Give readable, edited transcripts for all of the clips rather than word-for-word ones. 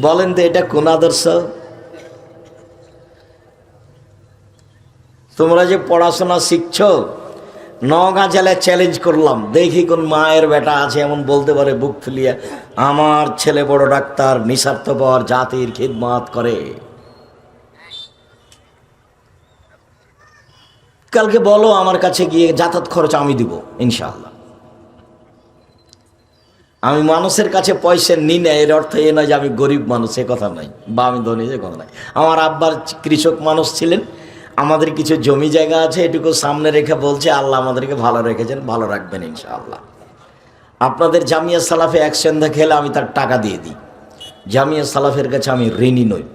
বলেন তো এটা কোন আদর্শ? তোমরা যে পড়াশোনা শিখছো, নওগাঁ জেলায় চ্যালেঞ্জ করলাম, দেখি কোন মায়ের বেটা আছে এমন বলতে পারে বুক ফুলিয়ে আমার ছেলে বড় ডাক্তার, নিঃস্বার্থপর, জাতির খিদমত করে। কালকে বলো আমার কাছে গিয়ে, যাতায়াত খরচ আমি দিব ইনশাআল্লাহ। আমি মানুষের কাছে পয়সা নিই না, এর অর্থ এ নয় যে আমি গরিব মানুষ, এ কথা নয়, বা আমি ধনী, এ কথা নয়। আমার আব্বার কৃষক মানুষ ছিলেন, আমাদের কিছু জমি জায়গা আছে, এটুকু সামনে রেখে বলছে আল্লাহ আমাদেরকে ভালো রেখেছেন, ভালো রাখবেন ইনশাআল্লাহ। আপনাদের জামিয়া সালাফে এক সন্ধ্যা খেলে আমি তার টাকা দিয়ে দিই। জামিয়া সালাফের কাছে আমি ঋণী নই।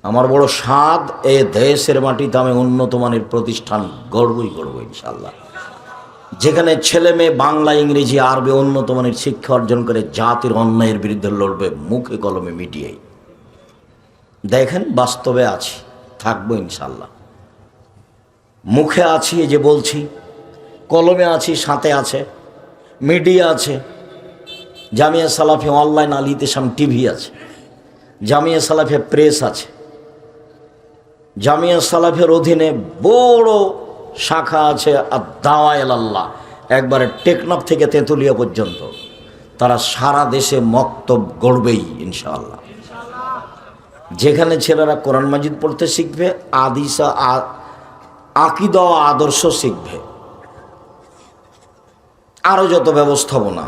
আমার বড় স্বাদ, এ দেশের মাটিতে আমি উন্নত মানের প্রতিষ্ঠান গড়বই গড়ব ইনশাআল্লাহ, যেখানে ছেলে মেয়ে বাংলা, ইংরেজি, আরবি উন্নত মানের শিক্ষা অর্জন করে জাতির অন্যায়ের বিরুদ্ধে লড়বে মুখে কলমে মিডিয়ায়। দেখেন বাস্তবে আছি, থাকবো ইনশাআল্লাহ। মুখে আছি এই যে বলছি, কলমে আছি, সাথে আছে, মিডিয়া আছে। জামিয়া সালাফি অনলাইন আল ইতিসাম টিভি আছে, জামিয়া সালাফে প্রেস আছে, জামিয়া সালাফের অধীনে বড় শাখা আছে আদ-দাওয়া ইলাল্লাহ, একবারে টেকনাফ থেকে তেঁতুলিয়া পর্যন্ত। তারা সারা দেশে মক্তব গড়বেই ইনশাআল্লাহ। যেখানে ছেলেরা কোরআন মাজিদ পড়তে শিখবে, আদিসা আকীদা ও আদর্শ শিখবে, আরও যত ব্যবস্থাপনা।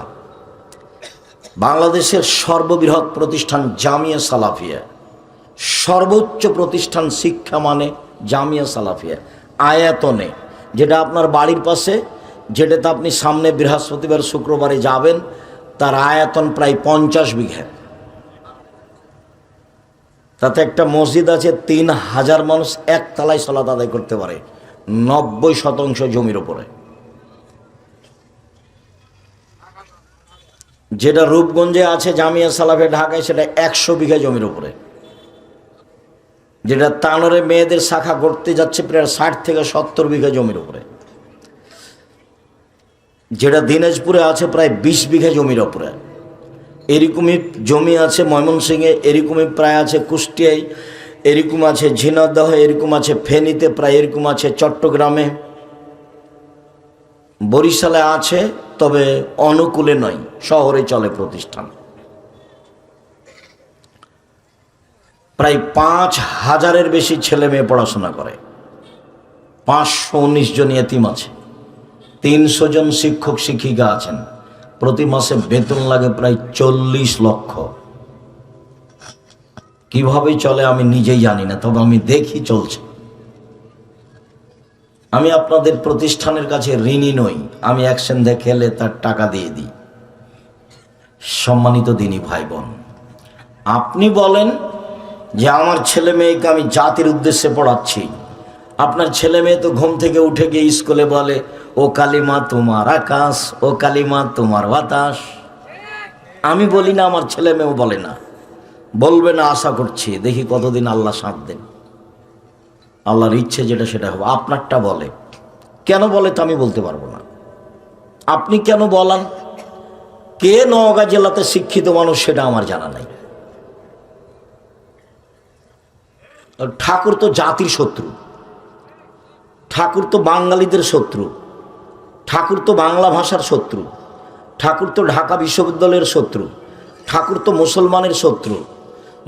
বাংলাদেশের সর্ববৃহৎ প্রতিষ্ঠান জামিয়া সালাফিয়া, সর্বোচ্চ প্রতিষ্ঠান শিক্ষা মানে জামিয়া সালাফিয়া। আয়াতনে, যেটা আপনার বাড়ির পাশে, যেটাতে আপনি সামনে বৃহস্পতিবার শুক্রবারে যাবেন, তার আয়তন প্রায় 50 বিঘা। তাতে একটা মসজিদ আছে, 3000 মানুষ একতলায় সালাত আদায় করতে পারে, 90% জমির ওপরে। যেটা রূপগঞ্জে আছে জামিয়া সালাফে ঢাকায়, সেটা 100 বিঘা জমির উপরে। যেটা তানোরে মেয়েদের শাখা করতে যাচ্ছে প্রায় 60 থেকে 70 বিঘা জমির উপরে। যেটা দিনাজপুরে আছে প্রায় 20 বিঘা জমির উপরে। এরকমই জমি আছে ময়মনসিংহে, এরকমই প্রায় আছে কুষ্টিয়ায়, এরকম আছে ঝিনাইদহ, এরকম আছে ফেনীতে, প্রায় এরকম আছে চট্টগ্রামে, বরিশালে আছে, তবে অনুকূলে নয়, শহরে চলে প্রতিষ্ঠান। প্রায় 5000-এর বেশি ছেলে মেয়ে পড়াশোনা করে, 519 জন ইয়েতিম আছে, 300 জন শিক্ষক শিক্ষিকা আছেন, প্রতি মাসে বেতন লাগে প্রায় 40 লক্ষ। কিভাবে চলে আমি নিজেই জানি না, তবে আমি দেখি চলছে। আমি আপনাদের প্রতিষ্ঠানের কাছে ঋণী নই, আমি অ্যাকশন দেখেলে তার টাকা দিয়ে দিই। সম্মানিত দিনী ভাই বোন, আপনি বলেন যে আমার ছেলে মেয়েকে আমি জাতির উদ্দেশ্যে পড়াচ্ছি। আপনার ছেলে মেয়ে তো ঘুম থেকে উঠে গিয়ে স্কুলে বলে, ও কালিমা তোমার আকাশ, ও কালিমা তোমার বাতাস। আমি বলি না, আমার ছেলে মেয়েও বলে না, বলবে না, আশা করছি, দেখি কতদিন আল্লাহ সাথ দেন। আল্লাহর ইচ্ছে যেটা সেটা হবে। আপনারটা বলে, কেন বলে তা আমি বলতে পারবো না। আপনি কেন বলান? কে নওগাঁ জেলাতে শিক্ষিত মানুষ সেটা আমার জানা নাই। ঠাকুর তো জাতির শত্রু, ঠাকুর তো বাঙালিদের শত্রু, ঠাকুর তো বাংলা ভাষার শত্রু, ঠাকুর তো ঢাকা বিশ্ববিদ্যালয়ের শত্রু, ঠাকুর তো মুসলমানের শত্রু।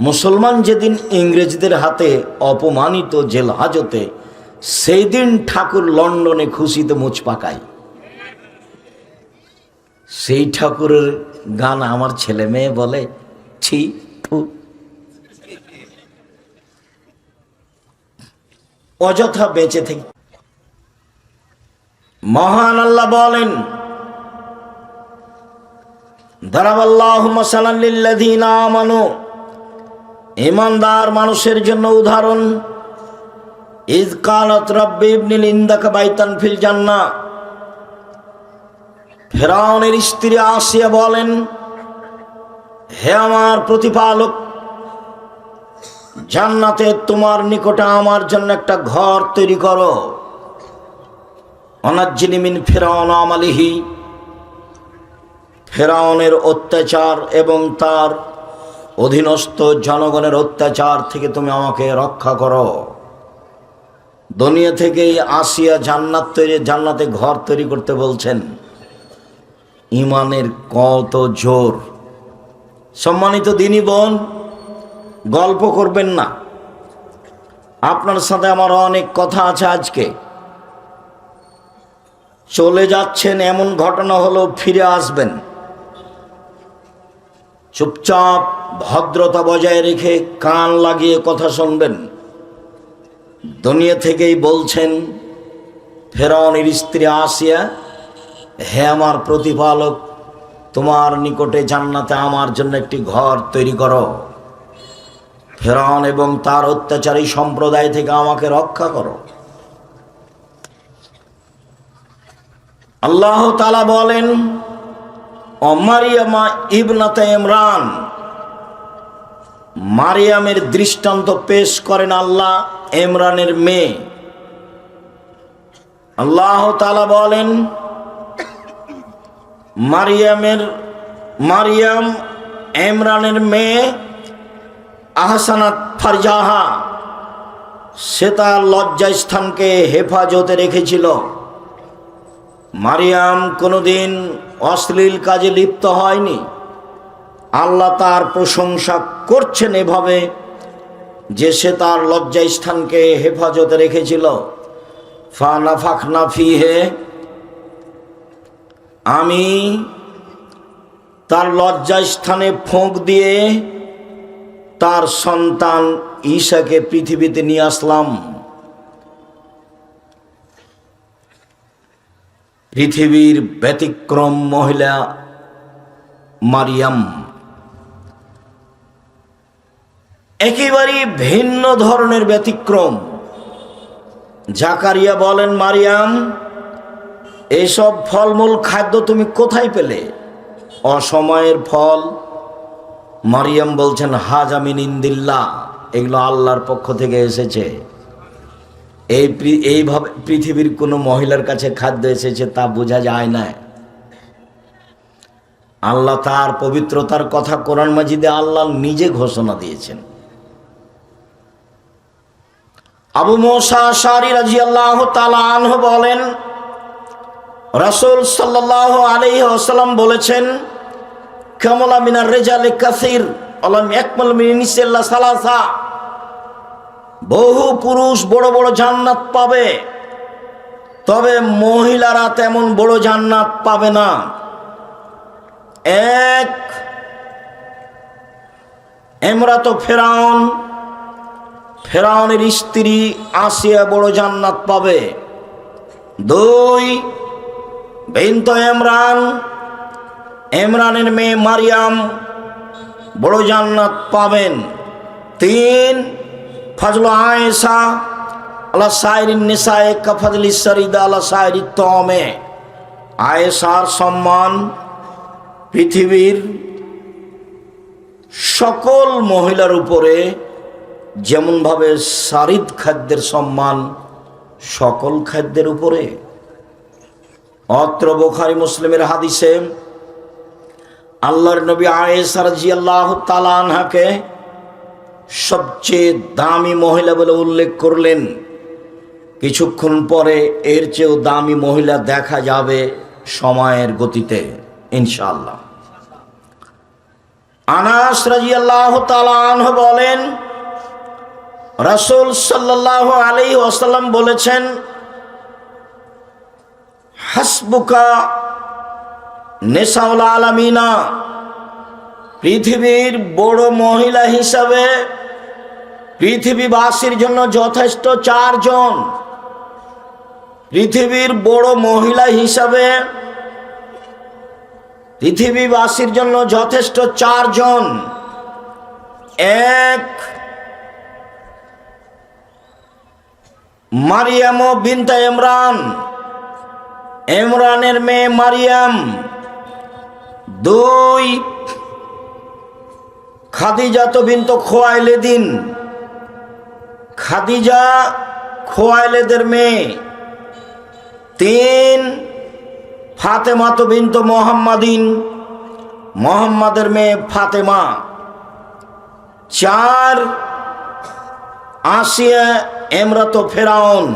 মুসলমান যেদিন ইংরেজদের হাতে অপমানিত জেল হাজতে, সেই দিন ঠাকুর লন্ডনে খুশিতে মুচ পাকায়। সেই ঠাকুরের গান আমার ছেলে মেয়ে বলে, ছি থু। অযথা বেঁচে থেকে। মহান আল্লাহ বলেন, দারাবাল্লাহু মাসালান লিল্লাযীনা আমানু, ঈমানদার মানুষের জন্য উদাহরণ। ইয কালাত রাব্বি ইবনি লিন্দাকা বাইতান ফিল জান্নাহ, ফিরআউনের স্ত্রী আসিয়া বলেন, হে আমার প্রতিপালক, জান্নাতে তোমার নিকটে আমার জন্য একটা ঘর তৈরি করো। অনাজ্জিনি মিন ফিরআউন আমালিহি, ফিরআউনের অত্যাচার এবং তার অধীনস্থ জনগণের অত্যাচার থেকে তুমি আমাকে রক্ষা করো। দুনিয়া থেকেই আসিয়া জান্নাতে ঘর তৈরি করতে বলছেন। ইমানের কত জোর! সম্মানিত দিনী বোন, গল্প করবেন না, আপনার সাথে আমার অনেক কথা আছে। আজকে চলে যাচ্ছেন, এমন ঘটনা হলো ফিরে আসবেন। চুপচাপ ভদ্রতা বজায় রেখে কান লাগিয়ে কথা শুনবেন। দুনিয়া থেকেই বলছেন ফেরাউনের স্ত্রী আসিয়া, হে আমার প্রতিপালক, তোমার নিকটে জান্নাতে আমার জন্য একটি ঘর তৈরি করো। ফেরাউন এবং তার অত্যাচারী সম্প্রদায় থেকে আমাকে রক্ষা করো। আল্লাহ তাআলা বলেন, ও মারিয়ামা ইবনাতে ইমরান, মারিয়ামের দৃষ্টান্ত পেশ করেন আল্লাহ, ইমরানের মেয়ে। আল্লাহ তাআলা বলেন, মারিয়াম ইমরানের মেয়ে আহসানাত ফারজাহা, সে তার লজ্জাস্থানকে হেফাজতে রেখেছিল। মারিয়াম কোনোদিন অশ্লীল কাজে লিপ্ত হয়নি। আল্লাহ তার প্রশংসা করছেন এভাবে যে সে তার লজ্জাস্থানকে হেফাজতে রেখেছিল। ফানাফাখনা ফিহে, আমি তার লজ্জাস্থানে ফোঁক দিয়ে তার সন্তান ঈসাকে পৃথিবীতে নিয়ে আসলাম। পৃথিবীর ব্যতিক্রম মহিলা মারিয়াম, একেবারে ভিন্ন ধরনের ব্যতিক্রম। জাকারিয়া বলেন, মারিয়াম, এসব ফলমূল খাদ্য তুমি কোথায় পেলে? অসময়ের ফল। মারিয়াম বলছেন, হাজা মিন ইন্দিল্লাহ, এগুলো আল্লাহর পক্ষ থেকে এসেছে। এইভাবে পৃথিবীর কোনো মহিলার কাছে খাদ্য এসেছে তা বোঝা যায় না। আল্লাহ তার পবিত্রতার কথা কোরআন মাজিদে আল্লাহ নিজে ঘোষণা দিয়েছেন। আবু মুসা আশআরী রাদিয়াল্লাহু তাআলা আনহু বলেন, রাসূল সাল্লাল্লাহু আলাইহি ওয়াসাল্লাম বলেছেন, কামালা মিনার রিজালি কাসীর আলাম ইয়াকমাল মিন নিসাইল্লা সালাসা, বহু পুরুষ বড় বড় জান্নাত পাবে, তবে মহিলারা তেমন বড় জান্নাত পাবে না। এক, ইমরাত ফেরাউন, ফেরাউনের স্ত্রী আসিয়া বড় জান্নাত পাবে। দুই, বিনত ইমরান, ইমরানের মেয়ে মারিয়াম বড় জান্নাত পাবেন। তিন, ফজল আয়েশা আলা সাইরিন নিসায়ে কাফাজলি সারিদা আলা সাইরি তমে, আয়েশার সম্মান পৃথিবীর সকল মহিলার উপরে যেমনভাবে সারিদ খাদ্যের সম্মান সকল খাদ্যের উপরে। অত্র বুখারী মুসলিমের হাদিসে আল্লাহর নবী আয়েশা রাদিয়াল্লাহু তাআলা আনহাকে সবচেয়ে দামি মহিলা বলে উল্লেখ করলেন। কিছুক্ষণ পরে এর চেয়েও দামি মহিলা দেখা যাবে সময়ের গতিতে ইনশাআল্লাহ। আনাস রাদিয়াল্লাহু তাআলা আনহু বলেন, রাসূল সাল্লাল্লাহু আলাইহি ওয়াসাল্লাম বলেছেন, হাসবুকা নিসাউল আলামিনা, পৃথিবীর বড় মহিলা হিসাবে পৃথিবীবাসীর জন্য যথেষ্ট চারজন। পৃথিবীর বড় মহিলা হিসাবে পৃথিবীবাসীর জন্য যথেষ্ট চারজন। এক, মারিয়াম বিনতে ইমরান, ইমরানের মেয়ে মারিয়াম। দুই, খাদিজা বিনত খুয়াইলিদিন, খাদিজা খুয়াইলিদের মেয়ে। তিন, ফাতেমা বিনত মুহাম্মাদিন, মুহাম্মাদের মেয়ে ফাতেমা। চার, আসিয়া এমরাত ফেরাউন,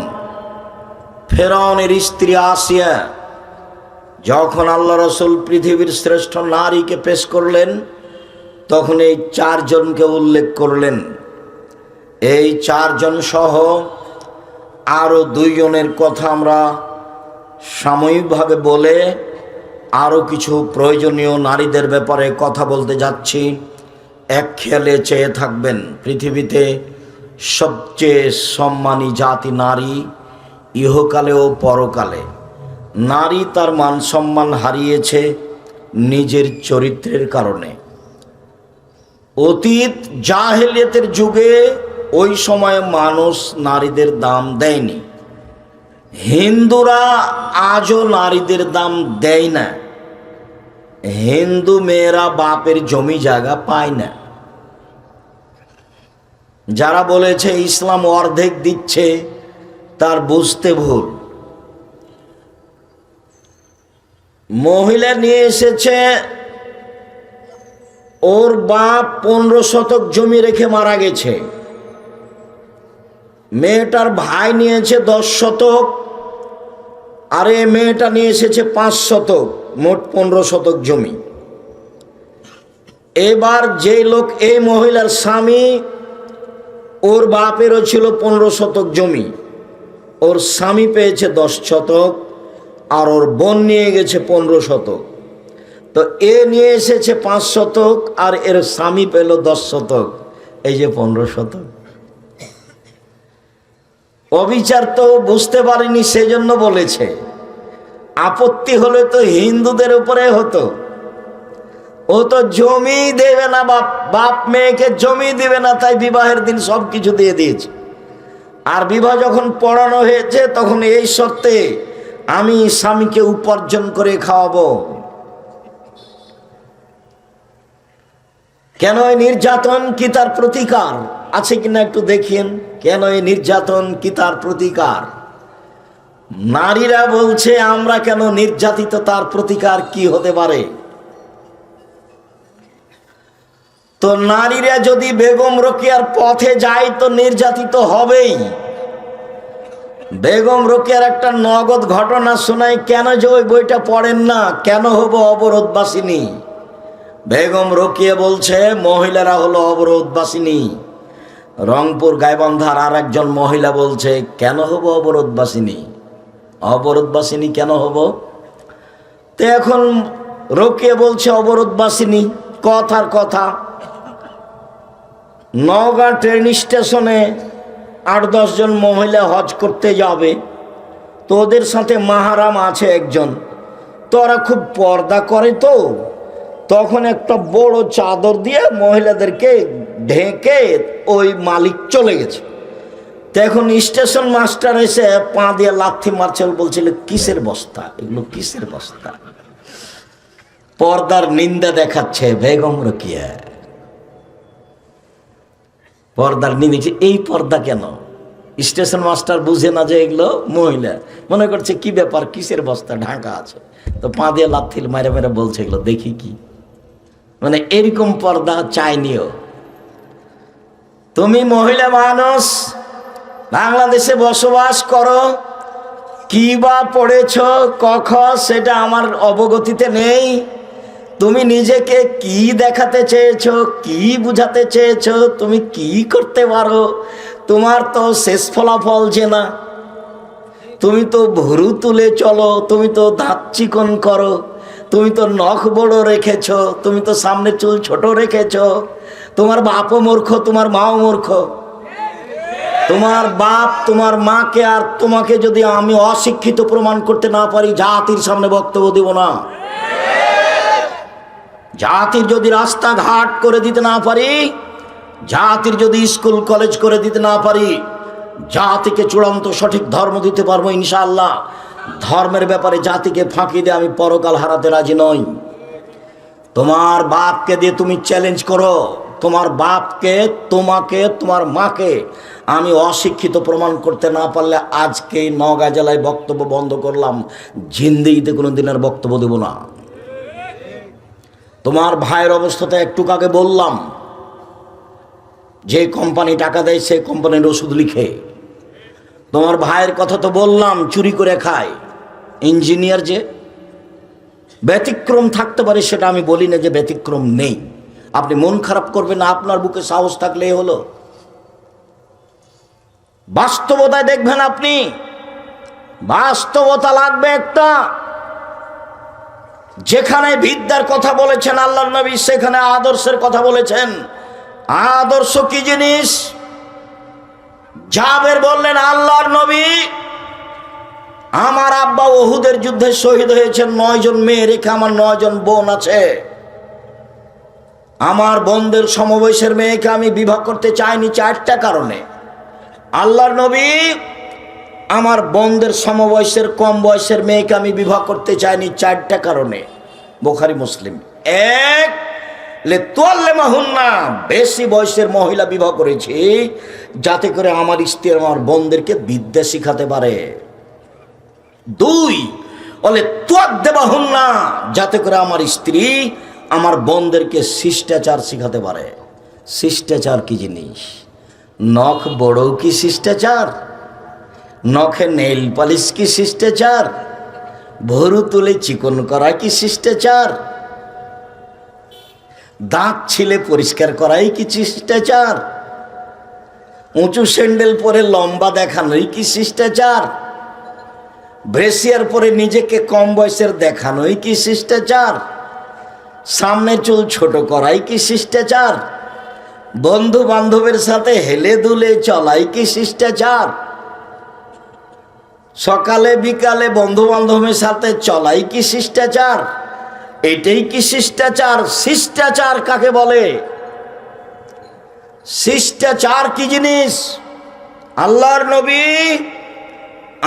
ফেরাউনের স্ত্রী আসিয়া। যখন আল্লাহ রসুল পৃথিবীর শ্রেষ্ঠ নারীকে পেশ করলেন তখন এই চারজনকে উল্লেখ করলেন। এই চারজন সহ আরও দুইজনের কথা আমরা সাময়িকভাবে বলে আরও কিছু প্রয়োজনীয় নারীদের ব্যাপারে কথা বলতে যাচ্ছি। এক খেয়ালে চেয়ে থাকবেন, পৃথিবীতে সবচেয়ে সম্মানী জাতি নারী, ইহকালে ও পরকালে। নারী তার মান সম্মান হারিয়েছে নিজের চরিত্রের কারণে। অতীত জাহেলিয়াতের যুগে ওই সময়ে মানুষ নারীদের দাম দেয়নি। হিন্দুরা আজও নারীদের দাম দেয় না। হিন্দু মেয়েরা বাপের জমি জায়গা পায় না। যারা বলেছে ইসলাম অর্ধেক দিচ্ছে তার বুঝতে ভুল। মহিলা নিয়ে এসেছে, ওর বাপ 15 শতক জমি রেখে মারা গেছে, মেয়েটার ভাই নিয়েছে 10 শতক, আর এই মেয়েটা নিয়ে এসেছে 5 শতক, মোট 15 শতক জমি। এবার যে লোক, এই মহিলার স্বামী, ওর বাপেরও ছিল 15 শতক জমি, ওর স্বামী পেয়েছে 10 শতক, আর ওর বোন নিয়ে গেছে 15 শতক। তো এ নিয়ে এসেছে 5 শতক আর এর স্বামী পেল 10 শতক, এই যে 15 শতক। অবিচার তো বুঝতে পারেনি, সেজন্য বলেছে। আপত্তি হলে তো হিন্দুদের উপরে হতো। ও তো জমি দেবে না, বাপ মেয়েকে জমি দিবে না, তাই বিবাহের দিন সব কিছু দিয়ে দিয়েছে। আর বিবাহ যখন পড়ানো হয়েছে তখন এই শর্তে, আমি স্বামীকে উপার্জন করে খাওয়াবো। কেন এই নির্যাতন? কি তার প্রতিকার আছে কিনা একটু দেখিয়েন। কেন এই নির্যাতন? কি তার প্রতিকার? নারীরা বলছে আমরা কেন নির্যাতিত, তার প্রতিকার কি হতে পারে? তো নারীরা যদি বেগম রোকেয়ার পথে যায় তো নির্যাতিত হবেই। বেগম রোকেয়ার একটা নগদ ঘটনা শোনাই, কেন যে ওই বইটা পড়েন না? কেন হব অবরোধবাসিনী? বেগম রোকেয়া বলছে মহিলারা হলো অবরোধবাসিনী। রংপুর গাইবান্ধার আর একজন মহিলা বলছে কেন হব অবরোধবাসিনী? অবরোধবাসিনী কেন হব? তো এখন রোকেয়া বলছে অবরোধবাসিনী। কথার কথা, নওগাঁ ট্রেন স্টেশনে 8-10 জন মহিলা হজ করতে যাবে, তো ওদের সাথে মাহারাম আছে একজন। তো ওরা খুব পর্দা করে, তো তখন একটা বড় চাদর দিয়ে মহিলাদেরকে ঢেকে ওই মালিক চলে গেছে। তো এখন স্টেশন মাস্টার এসে পা দিয়ে লাথি মারছে, বলছিল কিসের বস্তা এগুলো, কিসের বস্তা? পর্দার নিন্দা দেখাচ্ছে বেগম রোকেয়া, পর্দার নিন্দা। এই পর্দা কেন? স্টেশন মাস্টার বুঝে না যে এগুলো মহিলা, মনে করছে কি ব্যাপার, কিসের বস্তা ঢাকা আছে। তো পা দিয়ে লাথি মেরে মেরে বলছে এগুলো দেখি কি। মানে এরকম পর্দা চাইনিও। তুমি মহিলা মানুষ, বাংলাদেশে বসবাস করো, কি বা পড়েছ কখ সেটা আমার অবগতিতে নেই। তুমি নিজেকে কি দেখাতে চেয়েছো, কি বুঝাতে চেয়েছো, তুমি কি করতে পারো? তোমার তো শেষ ফলাফল যে না। তুমি তো ভুরু তুলে চলো, তুমি তো দাঁত চিকন করো, তুমি তো নখ বড় রেখেছ, তুমি তো সামনে চুল ছোট রেখেছ। তোমার বাপও মূর্খ, তোমার মাও মূর্খ। তোমার বাপ তোমার মাকে আর তোমাকে যদি আমি অশিক্ষিত প্রমাণ করতে না পারি, জাতির সামনে বক্তব্য দিব না। জাতির যদি রাস্তাঘাট করে দিতে না পারি, জাতির যদি স্কুল কলেজ করে দিতে না পারি, জাতিকে চূড়ান্ত সঠিক ধর্ম দিতে পারবো ইনশাআল্লাহ। ধর্মের ব্যাপারে জাতিকে ফাঁকি দিয়ে আমি পরকাল হারাতে রাজি নই। তোমার বাপকে দিয়ে তুমি চ্যালেঞ্জ করো, তোমার বাপকে, তোমাকে, তোমার মাকে আমি অশিক্ষিত প্রমাণ করতে না পারলে আজকে নওগাঁ জেলায় বক্তব্য বন্ধ করলাম, জিন্দেগিতে কোনো দিনের বক্তব্য দেব না। তোমার ভাইয়ের অবস্থাতে একটু আগে বললাম, যে কোম্পানি টাকা দেয় সে কোম্পানির ওষুধ লিখে। তোমার ভাইয়ের কথা তো বললাম, চুরি করে খায়, ইঞ্জিনিয়ার, যে ব্যতিক্রম থাকতে পারে সেটা আমি বলি না যে ব্যতিক্রম নেই। আপনি মন খারাপ করবেন না, আপনার বুকে সাহস থাকলেই হলো। বাস্তবতায় দেখবেন আপনি, বাস্তবতা লাগবে একটা। যেখানে বিদ্যার কথা বলেছেন আল্লাহর নবী, সেখানে আদর্শের কথা বলেছেন। আদর্শ কি জিনিস? জাবের বললেন, আল্লাহর নবী, আমার আব্বা উহুদের যুদ্ধে শহীদ হয়েছেন, 9 জন মেয়ে রেখে আমার 9 জন বোন আছে। আমার বোনদের সমবয়সের মেয়েকে আমি বিবাহ করতে চাইনি 4টা কারণে। আল্লাহর নবী, আমার বোনদের সমবয়সের কম বয়সের মেয়েকে আমি বিবাহ করতে চাইনি 4টা কারণে। বুখারী মুসলিম। 1, বেশি বয়সের মহিলা বিবাহ করেছি যাতে করে আমার স্ত্রী আমার বোনদেরকে বিদ্যা শিখাতে পারে। 2, যাতে করে আমার স্ত্রী আমার বোনদেরকে শিষ্টাচার শিখাতে পারে। শিষ্টাচার কি জিনিস? নখ বড় কি শিষ্টাচার? নখে নেইল পালিশ কি শিষ্টাচার? ভরু তুলে চিকন করা কি শিষ্টাচার? দাঁত ছিলে পরিষ্কার করাই কি শিষ্টাচার? উঁচু স্যান্ডেল পরে লম্বা দেখানোই কি শিষ্টাচার? ব্রেসিয়ার পরে নিজেকে কম বয়সের দেখানোই কি শিষ্টাচার? সামনে চুল ছোট করাই কি শিষ্টাচার? বন্ধু বান্ধবের সাথে হেলে দুলে চলাই কি শিষ্টাচার? সকালে বিকালে বন্ধু বান্ধবের সাথে চলাই কি শিষ্টাচার? এটাই কি শিষ্টাচার? শিষ্টাচার কাকে বলে? শিষ্টাচার কি জিনিস? আল্লাহর নবী,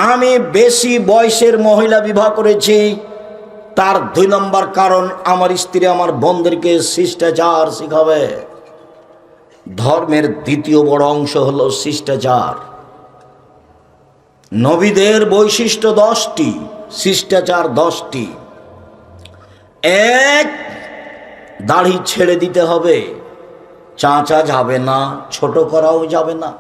আমি বেশি বয়সের মহিলা বিবাহ করেছি, তার 2 নম্বর কারণ আমার স্ত্রী আমার বোনদেরকে শিষ্টাচার শিখাবে। ধর্মের দ্বিতীয় বড় অংশ হলো শিষ্টাচার। নবীদের বৈশিষ্ট্য 10টি, শিষ্টাচার 10টি। 1, দাড়ি ছেড়ে দিতে হবে, চাঁচা যাবে না, ছোট করাও যাবে না।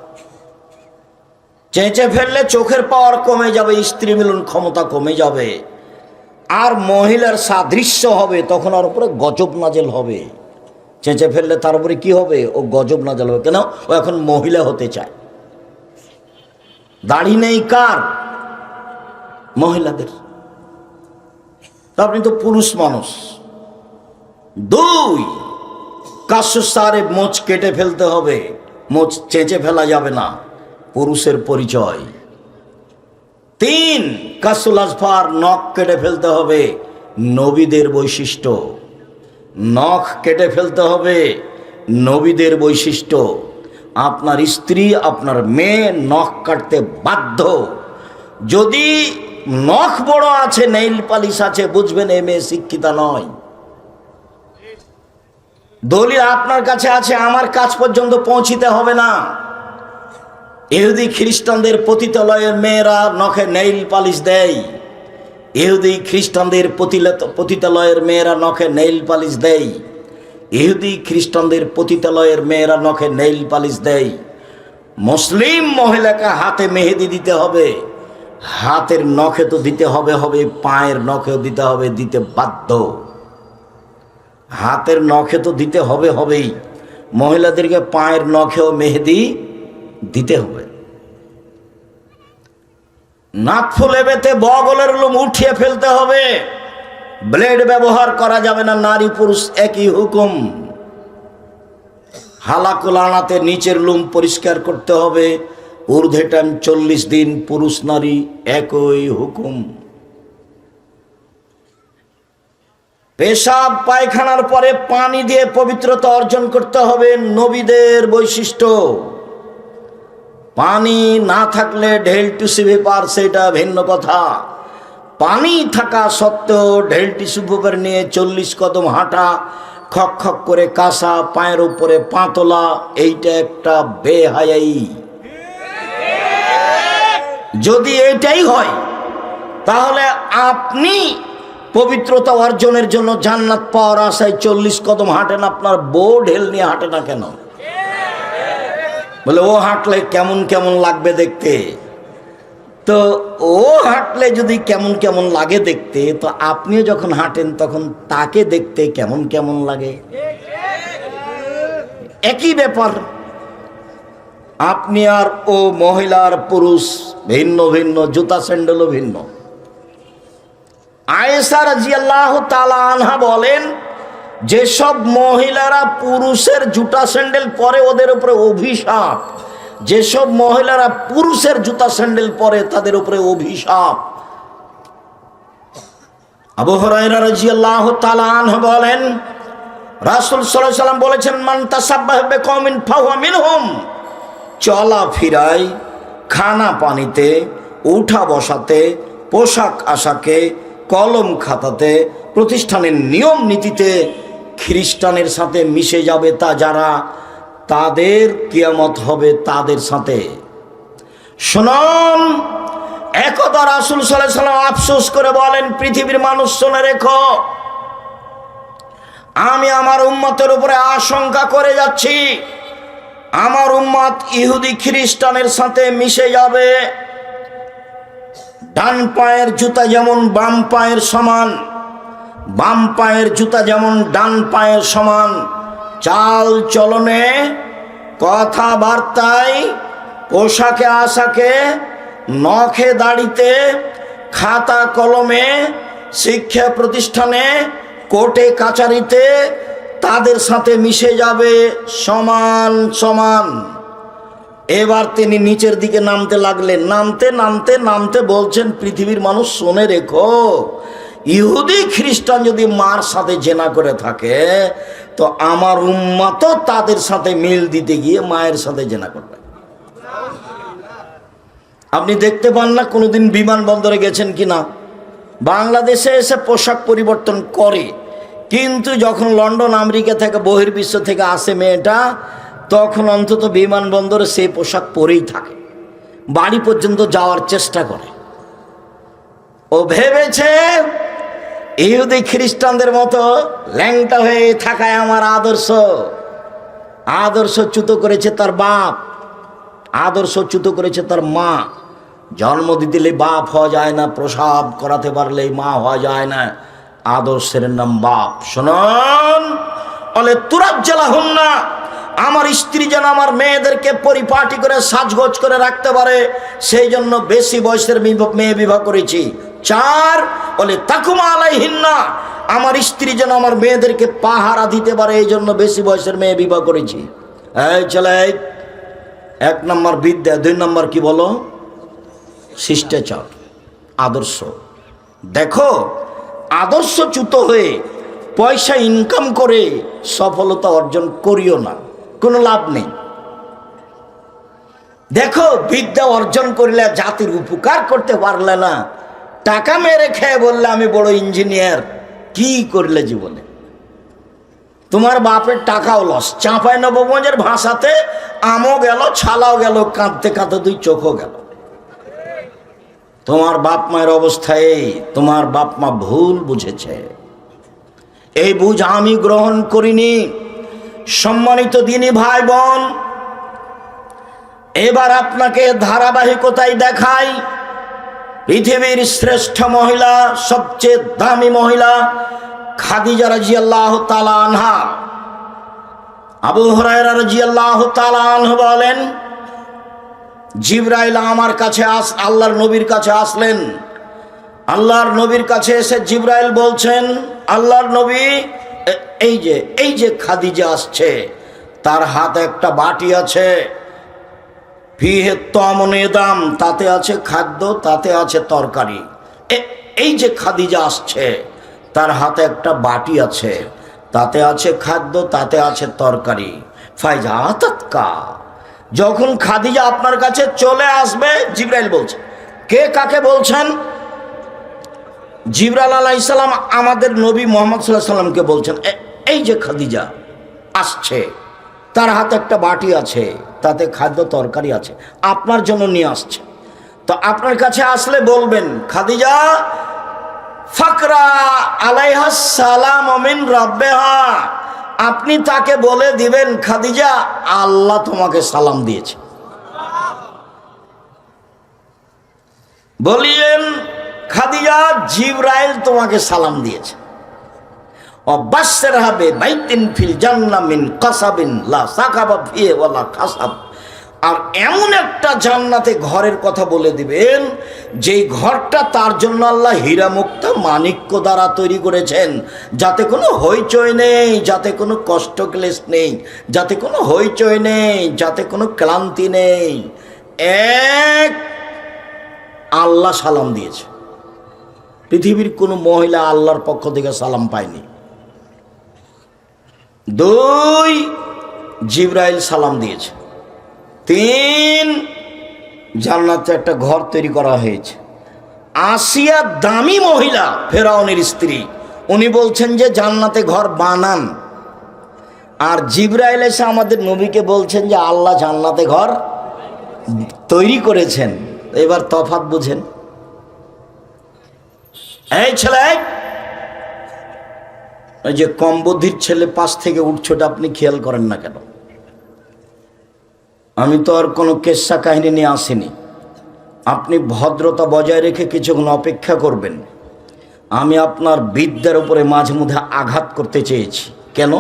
চেঁচে ফেললে চোখের পাওয়ার কমে যাবে, স্ত্রী মিলন ক্ষমতা কমে যাবে, আর মহিলার সাদৃশ্য হবে, তখন ওর উপরে গজব নাজেল হবে। চেঁচে ফেললে তার উপরে কি হবে? ও গজব নাজেল হবে। কেন? ও এখন মহিলা হতে চায়। দাড়ি নেই কার? মহিলাদের। আপনি তো পুরুষ মানুষ। 2, কাশুসারে মোচ কেটে ফেলতে হবে, মোচ চেঁচে ফেলা যাবে না, পুরুষের পরিচয়। 3, কাসুল আজফার, নখ কেটে ফেলতে হবে, নবীদের বৈশিষ্ট্য। নখ কেটে ফেলতে হবে, নবীদের বৈশিষ্ট্য। আপনার স্ত্রী আপনার মেয়ে নখ কাটতে বাধ্য। যদি নখ বড় আছে, নেইল পালিশ আছে, বুঝবেন এ মেয়ে শিক্ষিতা নয়। দলিল আপনার কাছে আছে, আমার কাছ পর্যন্ত পৌঁছিতে হবে না। ইহুদি খ্রিস্টানদের পতিতালয়ের মেয়েরা নখে নেইল পালিশ দেয়। ইহুদি খ্রিস্টানদের পতিতালয়ের মেয়েরা নখে নেইল পালিশ দেয়। ইহুদি খ্রিস্টানদের পতিতালয়ের মেয়েরা নখে নেইল পালিশ দেয়। মুসলিম মহিলাকে হাতে মেহেদি দিতে হবে, হাতের নখে তো দিতে হবে, পায়ের নখেও দিতে হবে, দিতে বাধ্য। হাতের নখে তো দিতে হবেই, মহিলাদেরকে পায়ের নখেও মেহেদি দিতে হবে। নাক ফুলে বেতে বগলের লোম উঠিয়ে ফেলতে হবে, ব্লেড ব্যবহার করা যাবে না, নারী পুরুষ একই হুকুম। হালাকুল আনাতে নিচের লোম পরিষ্কার করতে হবে, ঊর্ধ্বে টাইম 40 দিন, পুরুষ নারী একই হুকুম। পেশাব পায়খানার পরে পানি দিয়ে পবিত্রতা অর্জন করতে হবে, নবীদের বৈশিষ্ট্য। পানি না থাকলে ঢেল টিস্যু পেপার, সেটা ভিন্ন কথা। পানি থাকা সত্ত্বেও ঢেল টিস্যু পেপার নিয়ে 40 কদম হাঁটা, খক খক করে কাঁসা, পায়ের উপরে পা তোলা, এইটা একটা বেহায়াই। যদি এটাই হয় তাহলে আপনি পবিত্রতা অর্জনের জন্য জান্নাত পাওয়ার আশায় 40 কদম হাঁটেন, আপনার বউ ঢেল নিয়ে হাঁটে না কেন? বলে ও হাঁটলে কেমন কেমন লাগবে দেখতে। তো ও হাঁটলে যদি কেমন কেমন লাগে দেখতে, তো আপনিও যখন হাঁটেন তখন তাকে দেখতে কেমন কেমন লাগে। একই ব্যাপার। আপনি আর ও, মহিলার পুরুষ ভিন্ন ভিন্ন, জুতা স্যান্ডেলও ভিন্ন। আয়েশা রাদিয়াল্লাহু তাআলা আনহা বলেন, যেসব মহিলারা পুরুষের জুতা স্যান্ডেল পরে ওদের উপরে অভিশাপ, যেসব মহিলারা পুরুষের জুতা স্যান্ডেল পরে তাদের উপরে অভিশাপ। আবু হুরায়রা রাদিয়াল্লাহু তাআলা আনহু বলেন, রাসূল সাল্লাল্লাহু আলাইহি ওয়াসাল্লাম বলেছেন, মান তাসাব্বাহা বিকওমিন ফাহুয়া মিনহুম। চলা ফিরায়, খানা পানিতে, উঠা বসাতে, পোশাক আশাকে, কলম খাতাতে, প্রতিষ্ঠানের নিয়ম নীতিতে খ্রিস্টানের সাথে মিশে যাবে তা যারা, তাদের কিয়ামত হবে তাদের সাথে। শুনুন, একদা রাসূল সাল্লাল্লাহু আলাইহি ওয়াসাল্লাম আফসোস করে বলেন, পৃথিবীর মানুষ শুনে রেখো, আমি আমার উম্মতের উপরে আশঙ্কা করে যাচ্ছি, আমার উম্মত ইহুদি খ্রিস্টানের সাথে মিশে যাবে। ডান পায়ের জুতা যেমন বাম পায়ের সমান, বাম পায়ের জুতা যেমন ডান পায়ের সমান, চাল চলনে, কথাবার্তায়, পোশাকে আশাকে, নখে দাড়িতে, খাতা কলমে, শিক্ষা প্রতিষ্ঠানে, কোর্টে কাচারিতে তাদের সাথে মিশে যাবে সমান সমান। এবার তিনি নিচের দিকে নামতে লাগলেন, নামতে নামতে নামতে বলছেন, পৃথিবীর মানুষ শুনে রেখো, ইহুদি খ্রিস্টান যদি মার সাথে জেনা করে থাকে, তো আমার উম্মতও তাদের সাথে মিল দিতে গিয়ে মায়ের সাথে জেনা করবে। আপনি দেখতে পান না কোনোদিন বিমানবন্দরে গেছেন কিনা, বাংলাদেশে এসে পোশাক পরিবর্তন করে, কিন্তু যখন লন্ডন আমেরিকা থেকে বহির্বিশ্ব থেকে আসে মেয়েটা, তখন অন্তত বিমানবন্দরে সেই পোশাক পরেই থাকে, বাড়ি পর্যন্ত যাওয়ার চেষ্টা করে। ও ভেবেছে ইহুদি খ্রিস্টানদের মতো ল্যাংটা হয়ে থাকায় আমার আদর্শ। আদর্শচ্যুত করেছে তার বাপ, আদর্শচ্যুত করেছে তার মা। জন্ম দিলে বাপ হওয়া যায় না, প্রসাব করাতে পারলে মা হওয়া যায় না, আদর্শের নাম বাপ। শুনুন, বলে তুরাজ্জালাহুন্না, আমার স্ত্রী যেন আমার মেয়েদেরকে পরিপাটি করে সাজগোজ করে রাখতে পারে, সেই জন্য বেশি বয়সের মেয়ে বিবাহ করেছি। 4, বলে তাকুমা আলাইহিন্না, আমার স্ত্রী যেন আমার মেয়েদেরকে পাহারা দিতে পারে, এই জন্য বেশি বয়সের মেয়ে বিবাহ করেছি। এই ছেলে, 1 নম্বর বিদ্যা, 2 নম্বর কি বলো? শিষ্টাচার, আদর্শ। দেখো, আদর্শচ্যুত হয়ে পয়সা ইনকাম করে সফলতা অর্জন করিও না, কোনো লাভ নেই। দেখো, বিদ্যা অর্জন করলে জাতির উপকার করতে পারলে না, টাকা মেরে খেয়ে বললে আমি বড় ইঞ্জিনিয়ার, কি করলে জীবনে? তোমার বাপের টাকাও লস। চাঁপাইনবাবগঞ্জের ভাষাতে আমও গেল, ছালাও গেল, কাঁদতে কাঁদতে 2 চোখও গেল। তোমার বাপ মায়ের অবস্থায় তোমার বাপ মা ভুল বুঝেছে, এই বুঝ আমি গ্রহণ করিনি। সম্মানিত দিনী ভাই বোন, এবার আপনাকে ধারাবাহিকতায় দেখাই পৃথিবীর শ্রেষ্ঠ মহিলা, সবচেয়ে দামি মহিলা খাদিজা রাদিয়াল্লাহু তাআলা আনহা। আবু হুরায়রা রাদিয়াল্লাহু তাআলা আনহু বলেন, জিবরাইল আমার কাছে আল্লাহর নবীর কাছে আসলেন। আল্লাহর নবীর কাছে এসে জিবরাইল বলছেন, আল্লাহর নবী, এই যে খাদিজা আসছে, তার হাতে একটা বাটি আছে, ফিহে তামুন দাম, তাতে আছে খাদ্য, তাতে আছে তরকারি। এই যে খাদিজা আসছে, তার হাতে একটা বাটি আছে, তাতে আছে খাদ্য, তাতে আছে তরকারি। ফাইজা তাতকা, যখন খাদিজা আপনার কাছে চলে আসবে, জিবরাইল বলছে। কে কাকে বলছেন? জিবরাইল আলাইহিস সালাম আমাদের নবী মুহাম্মদ সাল্লাল্লাহু আলাইহি সাল্লামকে বলছেন, এই যে খাদিজা আসছে, তার হাতে একটা বাটি আছে, তাতে খাদ্য তরকারি আছে, আপনার জন্য নিয়ে আসছে। তো আপনার কাছে আসলে বলবেন, খাদিজা ফাকরা আলাইহা সালাম মিন রাব্বিহা, আপনি তাকে বলে দিবেন, খাদিজা আল্লাহ তোমাকে সালাম দিয়েছে। বলিয়েন, খাদিজা জিবরাইল তোমাকে সালাম দিয়েছে। অবাসসিরহা বিবাইতিন ফিল জান্নাহ মিন কাসাবিন লা সাকাবা ফিহি ওয়ালা কাসাব। আর এমন একটা জান্নাতে ঘরের কথা বলে দিবেন, যেই ঘরটা তার জন্য আল্লাহ হীরা মুক্তা মাণিক্য দ্বারা তৈরি করেছেন, যাতে কোনো হইচই নেই, যাতে কোনো কষ্ট ক্লেশ নেই, যাতে কোনো হইচই নেই, যাতে কোনো ক্লান্তি নেই। এক, আল্লাহ সালাম দিয়েছে। পৃথিবীর কোনো মহিলা আল্লাহর পক্ষ থেকে সালাম পায়নি। দুই, জিবরাইল সালাম দিয়েছে। তিন, জান্নাতে একটা ঘর তৈরি করা হয়েছে। আসিয়া দামি মহিলা, ফেরাউনের স্ত্রী, উনি বলছেন যে জান্নাতে ঘর বানান। আর জিবরাইল এসে আমাদের নবীকে বলছেন যে আল্লাহ জান্নাতে ঘর তৈরি করেছেন। এবার তফাৎ বুঝেন। এই ছেলে, ওই যে কম বুদ্ধির ছেলে পাশ থেকে উঠছোটা আপনি খেয়াল করেন না কেন? আমি তো আর কোনো কেচ্ছা কাহিনী নিয়ে আসিনি। আপনি ভদ্রতা বজায় রেখে কিছুক্ষণ অপেক্ষা করবেন। আমি আপনার বিদ্যার উপরে মাঝে মধ্যে আঘাত করতে চেয়েছি। কেন?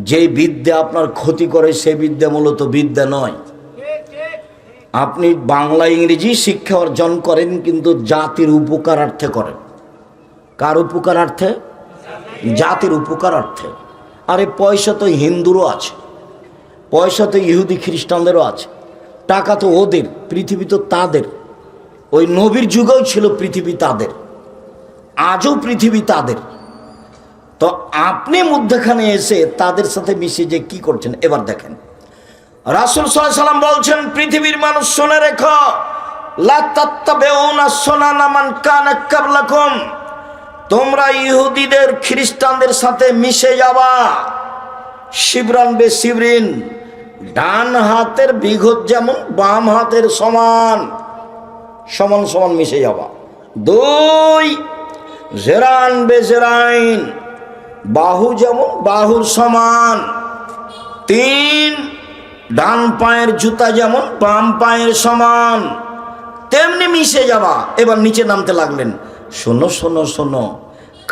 যেই বিদ্যা আপনার ক্ষতি করে সে বিদ্যা মূলত বিদ্যা নয়। আপনি বাংলা ইংরেজি শিক্ষা অর্জন করেন, কিন্তু জাতির উপকারার্থে করেন। কার উপকারার্থে? জাতির উপকারার্থে। আরে পয়সা তো হিন্দুরও আছে, পয়সা তো ইহুদি খ্রিস্টানদেরও আছে, টাকা তো ওদের, পৃথিবী তো তাদের। ওই নবীর যুগেও ছিল পৃথিবী তাদের, আজও পৃথিবী তাদের। তো আপনি মধ্যখানে এসে তাদের সাথে মিশে যে কি করছেন এবার দেখেন। রাসূল সাল্লাল্লাহু আলাইহি ওয়াসাল্লাম বলছেন, পৃথিবীর মানুষ শুনে রেখো, লা তাত্তাবিউনা সুনানা মান কানা ক্বাবলাকুম, তোমরা ইহুদিদের খ্রিস্টানদের সাথে মিশে যাবা। শিবরান বে শিবরিন, ডান হাতের বিঘত যেমন বাম হাতের সমান, সমান সমান মিশে যাবা। দুই, জেরান বে জেরাইন, বাহু যেমন বাহুর সমান। তিন, ডান পায়ের জুতা যেমন বাম পায়ের সমান, তেমনি মিশে যাবা। এবার নিচে নামতে লাগলেন। শোনো শোনো শোনো,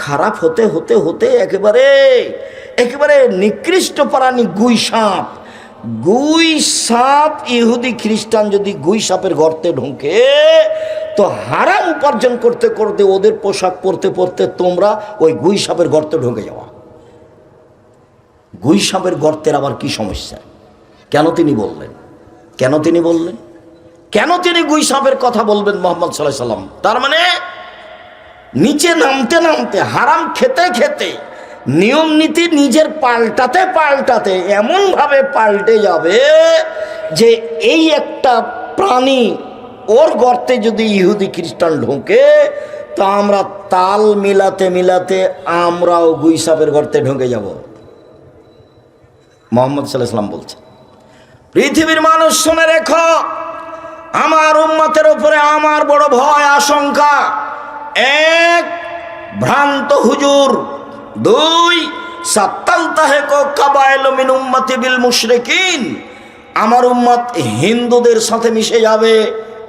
খারাপ হতে হতে হতে একেবারে একেবারে নিকৃষ্ট প্রাণী গুই সাপ। গুই সাপ, ইহুদি খ্রিস্টান যদি গুই সাপের গর্তে ঢোকে, তো হারাম উপার্জন করতে করতে ওদের পোশাক পরতে পরতে তোমরা ওই গুই সাপের গর্তে ঢুকে যাওয়া। গুই সাপের গর্তের আবার কি সমস্যা? কেন তিনি বললেন? কেন তিনি বললেন? কেন তিনি গুই সাপের কথা বলবেন মুহাম্মদ সাল্লাল্লাহু আলাইহি ওয়াসাল্লাম? তার মানে নিচে নামতে নামতে, হারাম খেতে খেতে, নিয়ম নীতি নিজের পাল্টাতে পাল্টাতে এমনভাবে পাল্টে যাবে যে এই একটা প্রাণী ওর গর্তে যদি ইহুদি খ্রিস্টান ঢোকে, তা আমরা তাল মিলাতে মিলাতে আমরাও গুই সাপের গর্তে ঢুকে যাব। মুহাম্মদ সাল্লাল্লাহু আলাইহি ওয়াসাল্লাম বলছেন, পৃথিবীর মানুষ শুনে রেখো, আমার উম্মতের উপরে আমার বড় ভয় আশঙ্কা। এক, ভ্রান্ত হুজুর। দুই, সাত্তালতাহিকু কাবাইলু মিন উম্মতি বিল মুশরিকিন, আমার উম্মত হিন্দুদের সাথে মিশে যাবে,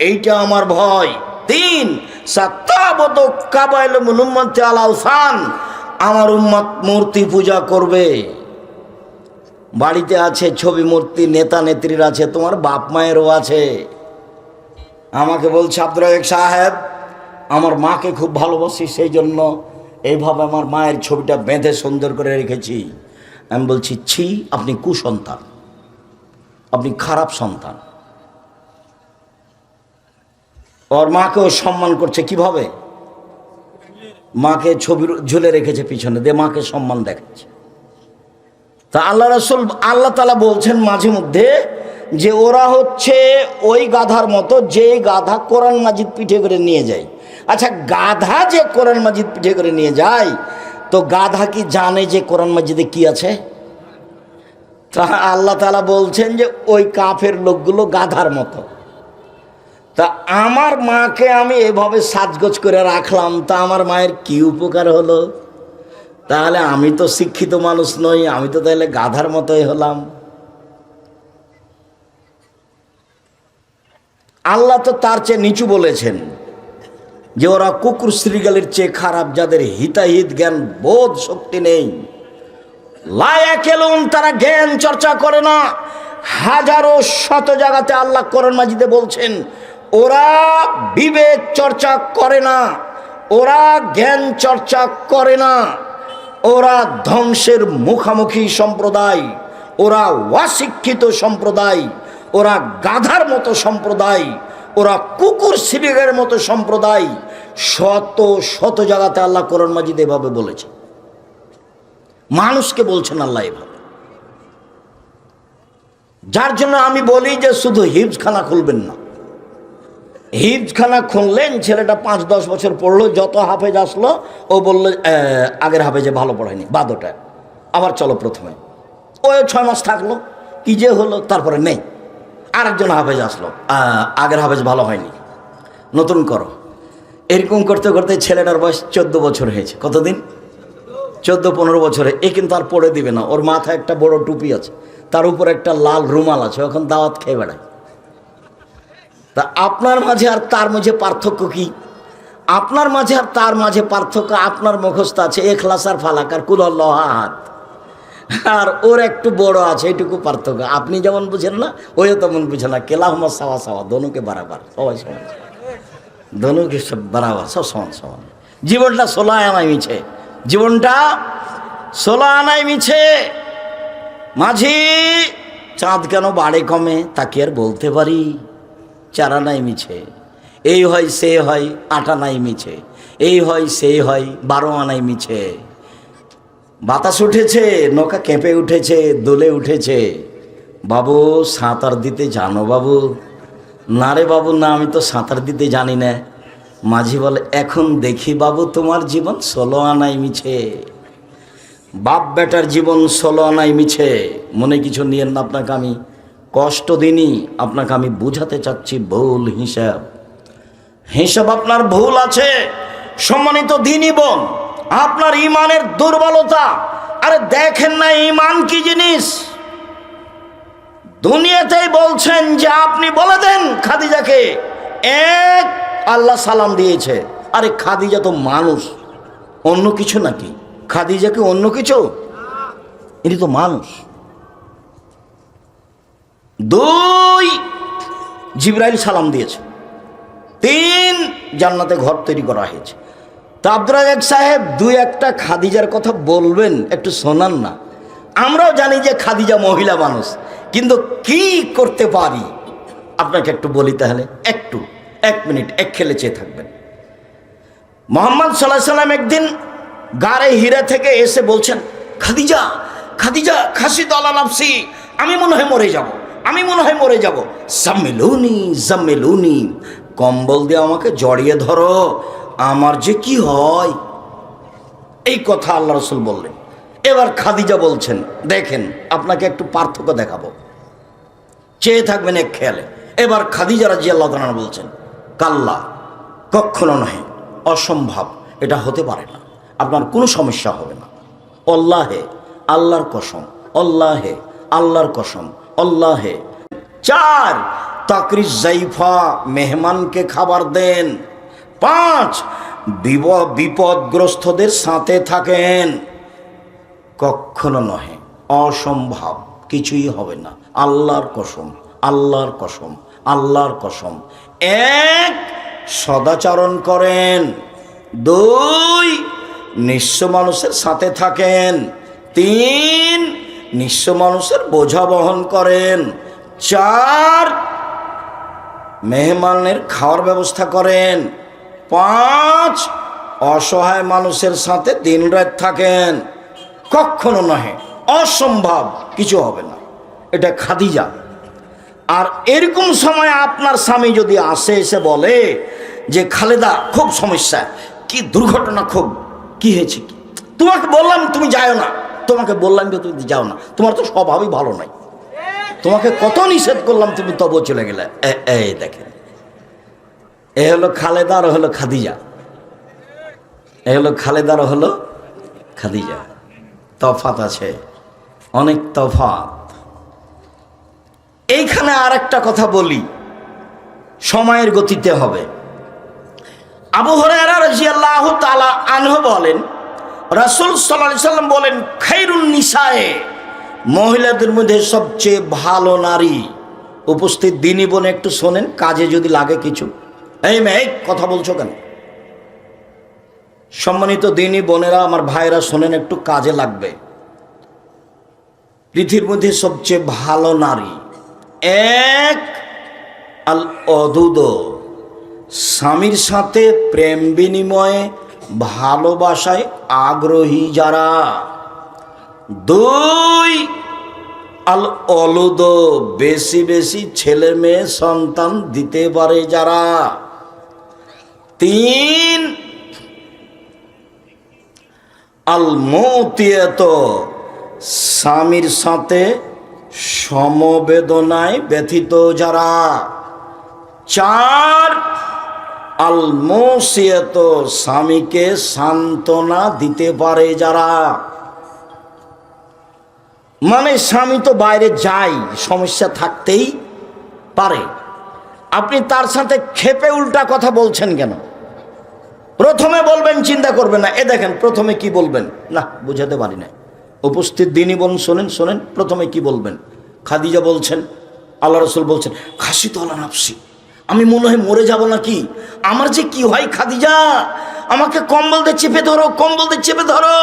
এইটা আমার ভয়। তিন, সাত্তাবতু কাবাইলু মিন উম্মতি আল আওসান, আমার উম্মত মূর্তি পূজা করবে। বাড়িতে আছে ছবি মূর্তি, নেতা নেত্রীর আছে, তোমার বাপ মায়েরও আছে। আমাকে বলছে, আব্দুর রাজ্জাক সাহেব, আমার মাকে খুব ভালোবাসি, সেই জন্য এইভাবে আমার মায়ের ছবিটা বেঁধে সুন্দর করে রেখেছি। আমি বলছি, ছি, আপনি কুসন্তান, আপনি খারাপ সন্তান। ওর মাকেও সম্মান করছে কিভাবে? মাকে ছবি ঝুলে রেখেছে পিছনে দিয়ে, মাকে সম্মান দেখাচ্ছে। তা আল্লাহ রাসূল, আল্লাহ তাআলা বলছেন মাঝে মধ্যে যে ওরা হচ্ছে ওই গাধার মতো, যে গাধা কোরআন মাজিদ পিঠে করে নিয়ে যায়। আচ্ছা, গাধা যে কোরআন মাজিদ পিঠে করে নিয়ে যায়, তো গাধা কি জানে যে কোরআন মাজিদে কি আছে? তা আল্লাহ তাআলা বলছেন যে ওই কাফের লোকগুলো গাধার মতো। তা আমার মাকে আমি এভাবে সাজগোজ করে রাখলাম, তা আমার মায়ের কি উপকার হলো? তাহলে আমি তো শিক্ষিত মানুষ নই, আমি তো তাহলে গাধার মতোই হলাম। আল্লাহ তো তার চেয়ে নিচু বলেছেন যে ওরা কুকুর শ্রীগালের চেয়ে খারাপ, যাদের হিতাহিত জ্ঞান বোধ শক্তি নেই। লায়াকেলুন, তারা জ্ঞান চর্চা করে না। হাজারো শত জায়গাতে আল্লাহ কোরআন মাজিদে বলছেন ওরা বিবেক চর্চা করে না, ওরা জ্ঞান চর্চা করে না, ওরা ধ্বংসের মুখামুখি সম্প্রদায়, ওরা অশিক্ষিত সম্প্রদায়, ওরা গাধার মতো সম্প্রদায়, ওরা কুকুর শ্রীগালের মতো সম্প্রদায়। শত শত জায়গাতে আল্লাহ কোরআন মাজিদ এভাবে বলেছে, মানুষকে বলছেন আল্লাহ এভাবে। যার জন্য আমি বলি যে শুধু হিফজখানা খুলবেন না। হিফজখানা খুললেন, ছেলেটা 5-10 বছর পড়লো, যত হাফেজ আসলো ও বললো আগের হাফেজে ভালো পড়ায়নি, বাদ ওটা, আবার চলো প্রথমে। ওই 6 মাস থাকলো, কি যে হলো, তারপরে নেই। আরেকজন হাফেজ আসলো, আগের হাফেজ ভালো হয়নি, নতুন করো। এরকম করতে করতে ছেলেটার বয়স 14 বছর হয়েছে। কতদিন? 14-15 বছরে। এ কিন্তু আর পড়ে দিবে না, ওর মাথায় একটা বড় টুপি আছে, তার উপর একটা লাল রুমাল আছে, এখন দাওয়াত খেয়ে বেড়ায়। তা আপনার মাঝে আর তার মাঝে পার্থক্য কি? আপনার মাঝে আর তার মাঝে পার্থক্য, আপনার মুখস্থ আছে ইখলাস আর ফালাক আর কুল আল্লাহু আহাদ, আর ওর একটু বড় আছে, এইটুকু পার্থক্য। আপনি যেমন বুঝেন না, ওইও তেমন বুঝে না। কেলাহুমা সাওয়া সাওয়া, দোনোকে বারাবার, সবাই সমান, দোনোকে সব বারাবার, সব সমান সমান। জীবনটা 16 আনায় মিছে, জীবনটা 16 আনায় মিছে। মাঝি চাঁদ কেন বাড়ে কমে তা কি আর বলতে পারি? 4 আনায় মিছে। এই হয় সে হয় 8 আনায় মিছে, এই হয় সে হয় 12 আনায় মিছে। বাতাস উঠেছে, নৌকা কেঁপে উঠেছে, দোলে উঠেছে। বাবু সাঁতার দিতে জানো বাবু? না রে বাবু, না, আমি তো সাঁতার দিতে জানি না। মাঝি বলে এখন দেখি বাবু তোমার জীবন 16 আনায় মিছে। বাপ বেটার জীবন 16 আনায় মিছে। মনে কিছু নিয়েন না, আপনাকে আমি কষ্ট দিনই, আপনাকে আমি বুঝাতে চাচ্ছি ভুল হিসাব। হিসাব আপনার ভুল আছে। সম্মানিত দ্বীনি বোন, আপনার ইমানের দুর্বলতা। আরে দেখেন না ইমান কি জিনিস? দুনিয়াতেই বলছেন যে আপনি বলে দেন খাদিজাকে, এক আল্লাহ সালাম দিয়েছে। আরে খাদিজা তো মানুষ, অন্য কিছু নাকি? খাদিজা কি অন্য কিছু? এটি তো মানুষ। 2 জিবরাইল সালাম দিয়েছে। 3 জান্নাতে ঘর তৈরি করা হয়েছে। তা আব্দুর রাজ্জাক সাহেব 2-1টা খাদিজার কথা বলবেন, একটু শোনান না। আমরাও জানি যে খাদিজা মহিলা মানুষ, কিন্তু কি করতে পারি আপনাকে একটু বলি। তাহলে একটু 1 মিনিট এক খেলে চেয়ে থাকবেন। মুহাম্মদ সাল্লাল্লাহু আলাইহি সাল্লাম একদিন গারে হীরা থেকে এসে বলছেন, খাদিজা খাদিজা খাসি আলা নাফসি, আমি মনে হয় মরে যাব, আমি মনে হয় মরে যাব। জাম্মিলুনি জাম্মিলুনি, কম্বল দিয়ে আমাকে জড়িয়ে ধরো, আমার যে কি হয়। এই কথা আল্লাহ রাসূল বললেন। এবার খাদিজা বলছেন, দেখেন আপনাকে একটু পার্থক্য দেখাবো, চেয়ে থাকবেন এক খেয়ালে। এবার খাদিজা রাদিয়াল্লাহু তাআলা বলছেন, কাল্লা, কখনো নয়, অসম্ভব, এটা হতে পারে না, আপনার কোনো সমস্যা হবে না। আল্লাহে, আল্লাহর কসম, আল্লাহে, আল্লাহর কসম, আল্লাহে। 4 তাকরিজ জাইফা, মেহমানকে খাবার দেন। 5 বিপদগ্রস্তদের সাথে থাকেন। কখনো নহে, অসম্ভব, কিছুই হবে না, আল্লাহর কসম, আল্লাহর কসম, আল্লাহর কসম। 1 সদাচরণ করেন। 2 নিঃস্ব মানুষের সাথে থাকেন। 3 নিঃস্ব মানুষের বোঝা বহন করেন। 4 মেহমানের খাওয়ার ব্যবস্থা করেন। 5 অসহায় মানুষের সাথে দিনরাত থাকেন। কখনো নহে, অসম্ভব, কিছু হবে না। এটা খাদিজা। আর এরকম সময় আপনার স্বামী যদি আসে, এসে বলে যে খালেদা খুব সমস্যা, কি দুর্ঘটনা, খুব কি হয়েছে, কি তোমাকে বললাম তুমি যাও না, তোমাকে বললাম যে তুমি যাও না, তোমার তো স্বভাবই ভালো নাই, তোমাকে কত নিষেধ করলাম তুমি তবু চলে গেলে। এই দেখেন, এ হলো খালেদা আর হলো খাদিজা, এ হলো খালেদা আর হলো খাদিজা। তফাত আছে, অনেক তফাত। এইখানে আর একটা কথা বলি, সময়ের গতিতে হবে। আবু হুরায়রা রাদিয়াল্লাহু তাআলা আনহু বলেন, রাসূল সাল্লাল্লাহু আলাইহি সাল্লাম বলেন, খায়রুন নিসায়ে, মহিলাদের মধ্যে সবচেয়ে ভালো নারী। উপস্থিত দিনী বোন একটু শোনেন, কাজে যদি লাগে কিছু। এই মেয়ে কথা বলছো কেন? সম্মানিত দিনী বোনেরা, আমার ভাইরা শোনেন, একটু কাজে লাগবে। পৃথিবীর মধ্যে সবচেয়ে ভালো নারী এক, আল অদুদ, স্বামীর সাথে প্রেম বিনিময়ে ভালোবাসায় আগ্রহী যারা। দুই, আল অলুদ, বেশি বেশি ছেলে মেয়ে সন্তান দিতে পারে যারা। তিন, আল মৌতিয়াত, স্বামীর সাথে সমবেদনায় ব্যথিত যারা। চার, আল মুসিয়াত, স্বামীকে সান্ত্বনা দিতে পারে যারা। মানে স্বামী তো বাইরে যায়, সমস্যা থাকতেই পারে, আপনি তার সাথে ক্ষেপে উল্টা কথা বলছেন কেন? প্রথমে বলবেন, চিন্তা করবেন না। এ দেখেন প্রথমে কি বলবেন, না বুঝাতে পারি না। উপস্থিত দিনী বোন শোনেন শোনেন, প্রথমে কি বলবেন? খাদিজা বলছেন, আল্লাহ রাসূল বলছেন, খাসি তো আলা নাফসি, আমি মনে হয় মরে যাব নাকি, আমার যে কি হয় খাদিজা, আমাকে কম্বল দিয়ে চেপে ধরো, কম্বল দিয়ে চেপে ধরো,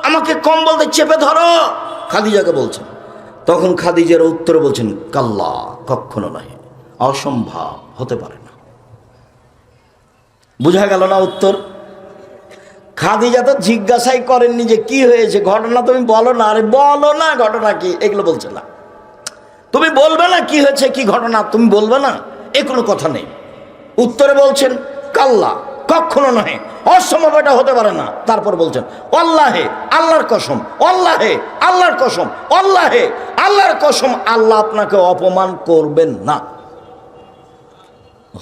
আমাকে কম্বল দিয়ে চেপে ধরো, খাদিজাকে বলছেন। তখন খাদিজার উত্তরে বলছেন, কাল্লা, কখনো নয়, অসম্ভব, হতে পারে না। বুঝা গেল না উত্তর? খাদিজা তো জিজ্ঞাসাই করেননি যে কি হয়েছে, ঘটনা তুমি বলো না। আরে বলো না ঘটনা কি, এগুলো বলছে না। তুমি বলবে না কি হয়েছে, কি ঘটনা, তুমি বলবে না, এ কোনো কথা নেই। উত্তরে বলছেন, কাল্লা, কখনো নয়, অসম্ভব, এটা হতে পারে না। তারপর বলছেন, আল্লাহে, আল্লাহর কসম, আল্লাহে, আল্লাহর কসম, আল্লাহে, আল্লাহর কসম, আল্লাহ আপনাকে অপমান করবেন না।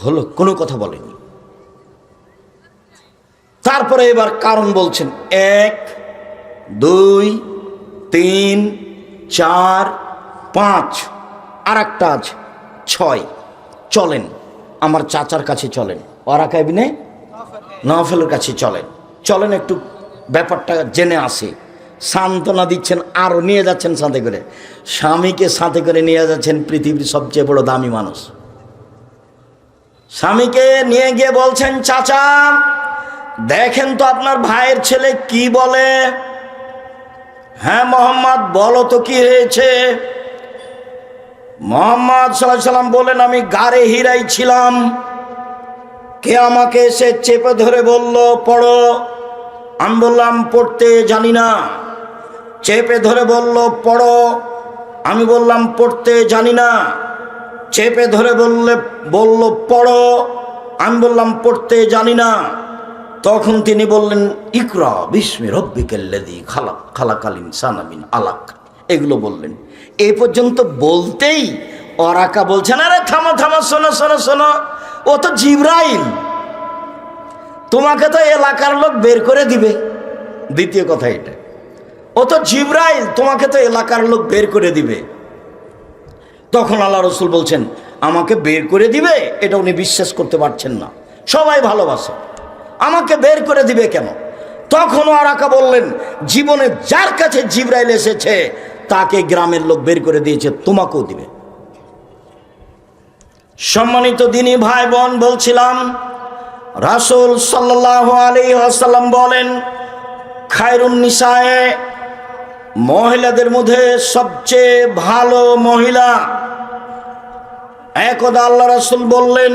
হলো, কোনো কথা বলেনি। তারপরে এবার কারণ বলছেন, 1, 2, 3, 4, 5, আর একটা আছে 6। চলেন আমার চাচার কাছে, চলেন ওয়ারাকা ইবনে নওফলের কাছে চলেন, চলেন একটু ব্যাপারটা জেনে আসি। সান্ত্বনা দিচ্ছেন, আরও নিয়ে যাচ্ছেন সাথে করে, স্বামীকে সাথে করে নিয়ে যাচ্ছেন পৃথিবীর সবচেয়ে বড় দামি মানুষ। স্বামীকে নিয়ে গিয়ে বলছেন, চাচা দেখেন তো আপনার ভাইয়ের ছেলে কি বলে। হ্যাঁ মোহাম্মদ, বলো তো কি হয়েছে। মোহাম্মদ সাল্লাল্লাহু আলাইহি সাল্লাম বলেন, আমি গারে হিরাই ছিলাম, কে আমাকে এসে চেপে ধরে বলল পড়ো। আমি বললাম পড়তে জানি না। চেপে ধরে বলল পড়ো, আমি বললাম পড়তে জানি না। চেপে ধরে বলল পড়ো, আমি বললাম পড়তে জানি না। তখন তিনি বললেন, ইকরা বিস্মি রব্বিকাল্লাযী খালাক, খালাকাল ইনসানা মিন আলাক, এগুলো বললেন। এই পর্যন্ত বলতেই ওরাকা বলছেন, আরে থামো থামো, শোনো শোনো শোনো, ও তো জিবরাইল, তোমাকে তো এলাকার লোক বের করে দিবে। দ্বিতীয় কথা এটা, ও তো জিবরাইল, তোমাকে তো এলাকার লোক বের করে দিবে। তখন আল্লাহ রসুল বলছেন, আমাকে বের করে দিবে, এটা উনি বিশ্বাস করতে পারছেন না। সবাই ভালোবাসে, আমাকে বের করে দিবে কেন? তখন ওরাকা বললেন, জীবনে যার কাছে জিবরাইল এসেছে তাকে গ্রামের লোক বের করে দিয়েছে, তোমাকেও দিবে। সম্মানিত দিনী ভাই বোন, বলছিলাম রাসূল সাল্লাল্লাহু আলাইহি ওয়াসাল্লাম বলেন, খায়রুন নিসায়ে, মহিলাদের মধ্যে সবচেয়ে ভালো মহিলা। একদা আল্লাহ রাসূল বললেন,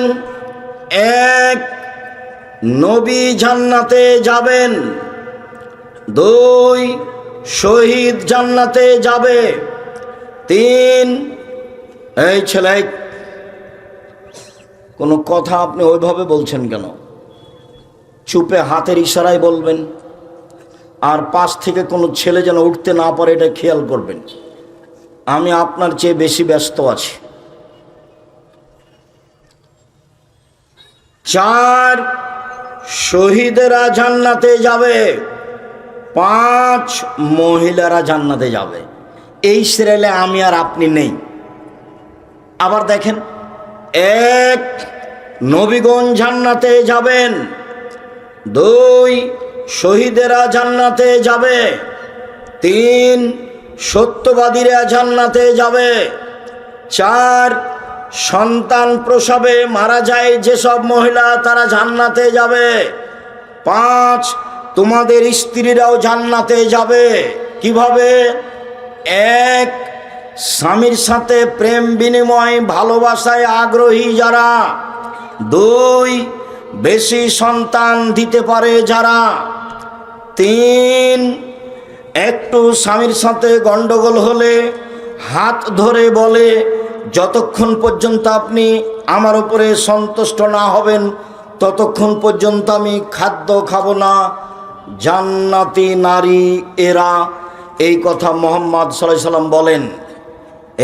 1, নবী জান্নাতে যাবেন, 2, শহীদ জান্নাতে যাবে, 3, এই ছেলে কোনো কথা আপনি ওইভাবে বলছেন কেন? চুপে হাতের ইশারায় বলবেন, আর পাশ থেকে কোনো ছেলে যেন উঠতে না পারে এটা খেয়াল করবেন। আমি আপনার চেয়ে বেশি ব্যস্ত আছি। 4, শহীদেরা জান্নাতে যাবে। 5 মহিলারা জান্নাতে যাবে। এই সিরিয়ালে আমি আর আপনি নেই। আবার দেখেন, 1 নবীগণ জান্নাতে যাবেন, 2 শহীদেরা জান্নাতে যাবে, 3 সত্যবাদীরা জান্নাতে যাবে, 4 সন্তান প্রসবে মারা যায় যেসব মহিলা তারা জান্নাতে যাবে, 5 তোমাদের স্ত্রীরাও জান্নাতে যাবে। কিভাবে? 1 স্বামীর সাথে প্রেম বিনিময় ভালোবাসায় আগ্রহী যারা, 2 বেশি সন্তান দিতে পারে যারা, 3 একটু স্বামীর সাথে গন্ডগোল হলে হাত ধরে বলে, যতক্ষণ পর্যন্ত আপনি আমার উপরে সন্তুষ্ট না হবেন ততক্ষণ পর্যন্ত আমি খাদ্য খাবো না। জান্নাতি নারী এরা, এই কথা মুহাম্মদ সাল্লাল্লাহু আলাইহি সাল্লাম বলেন।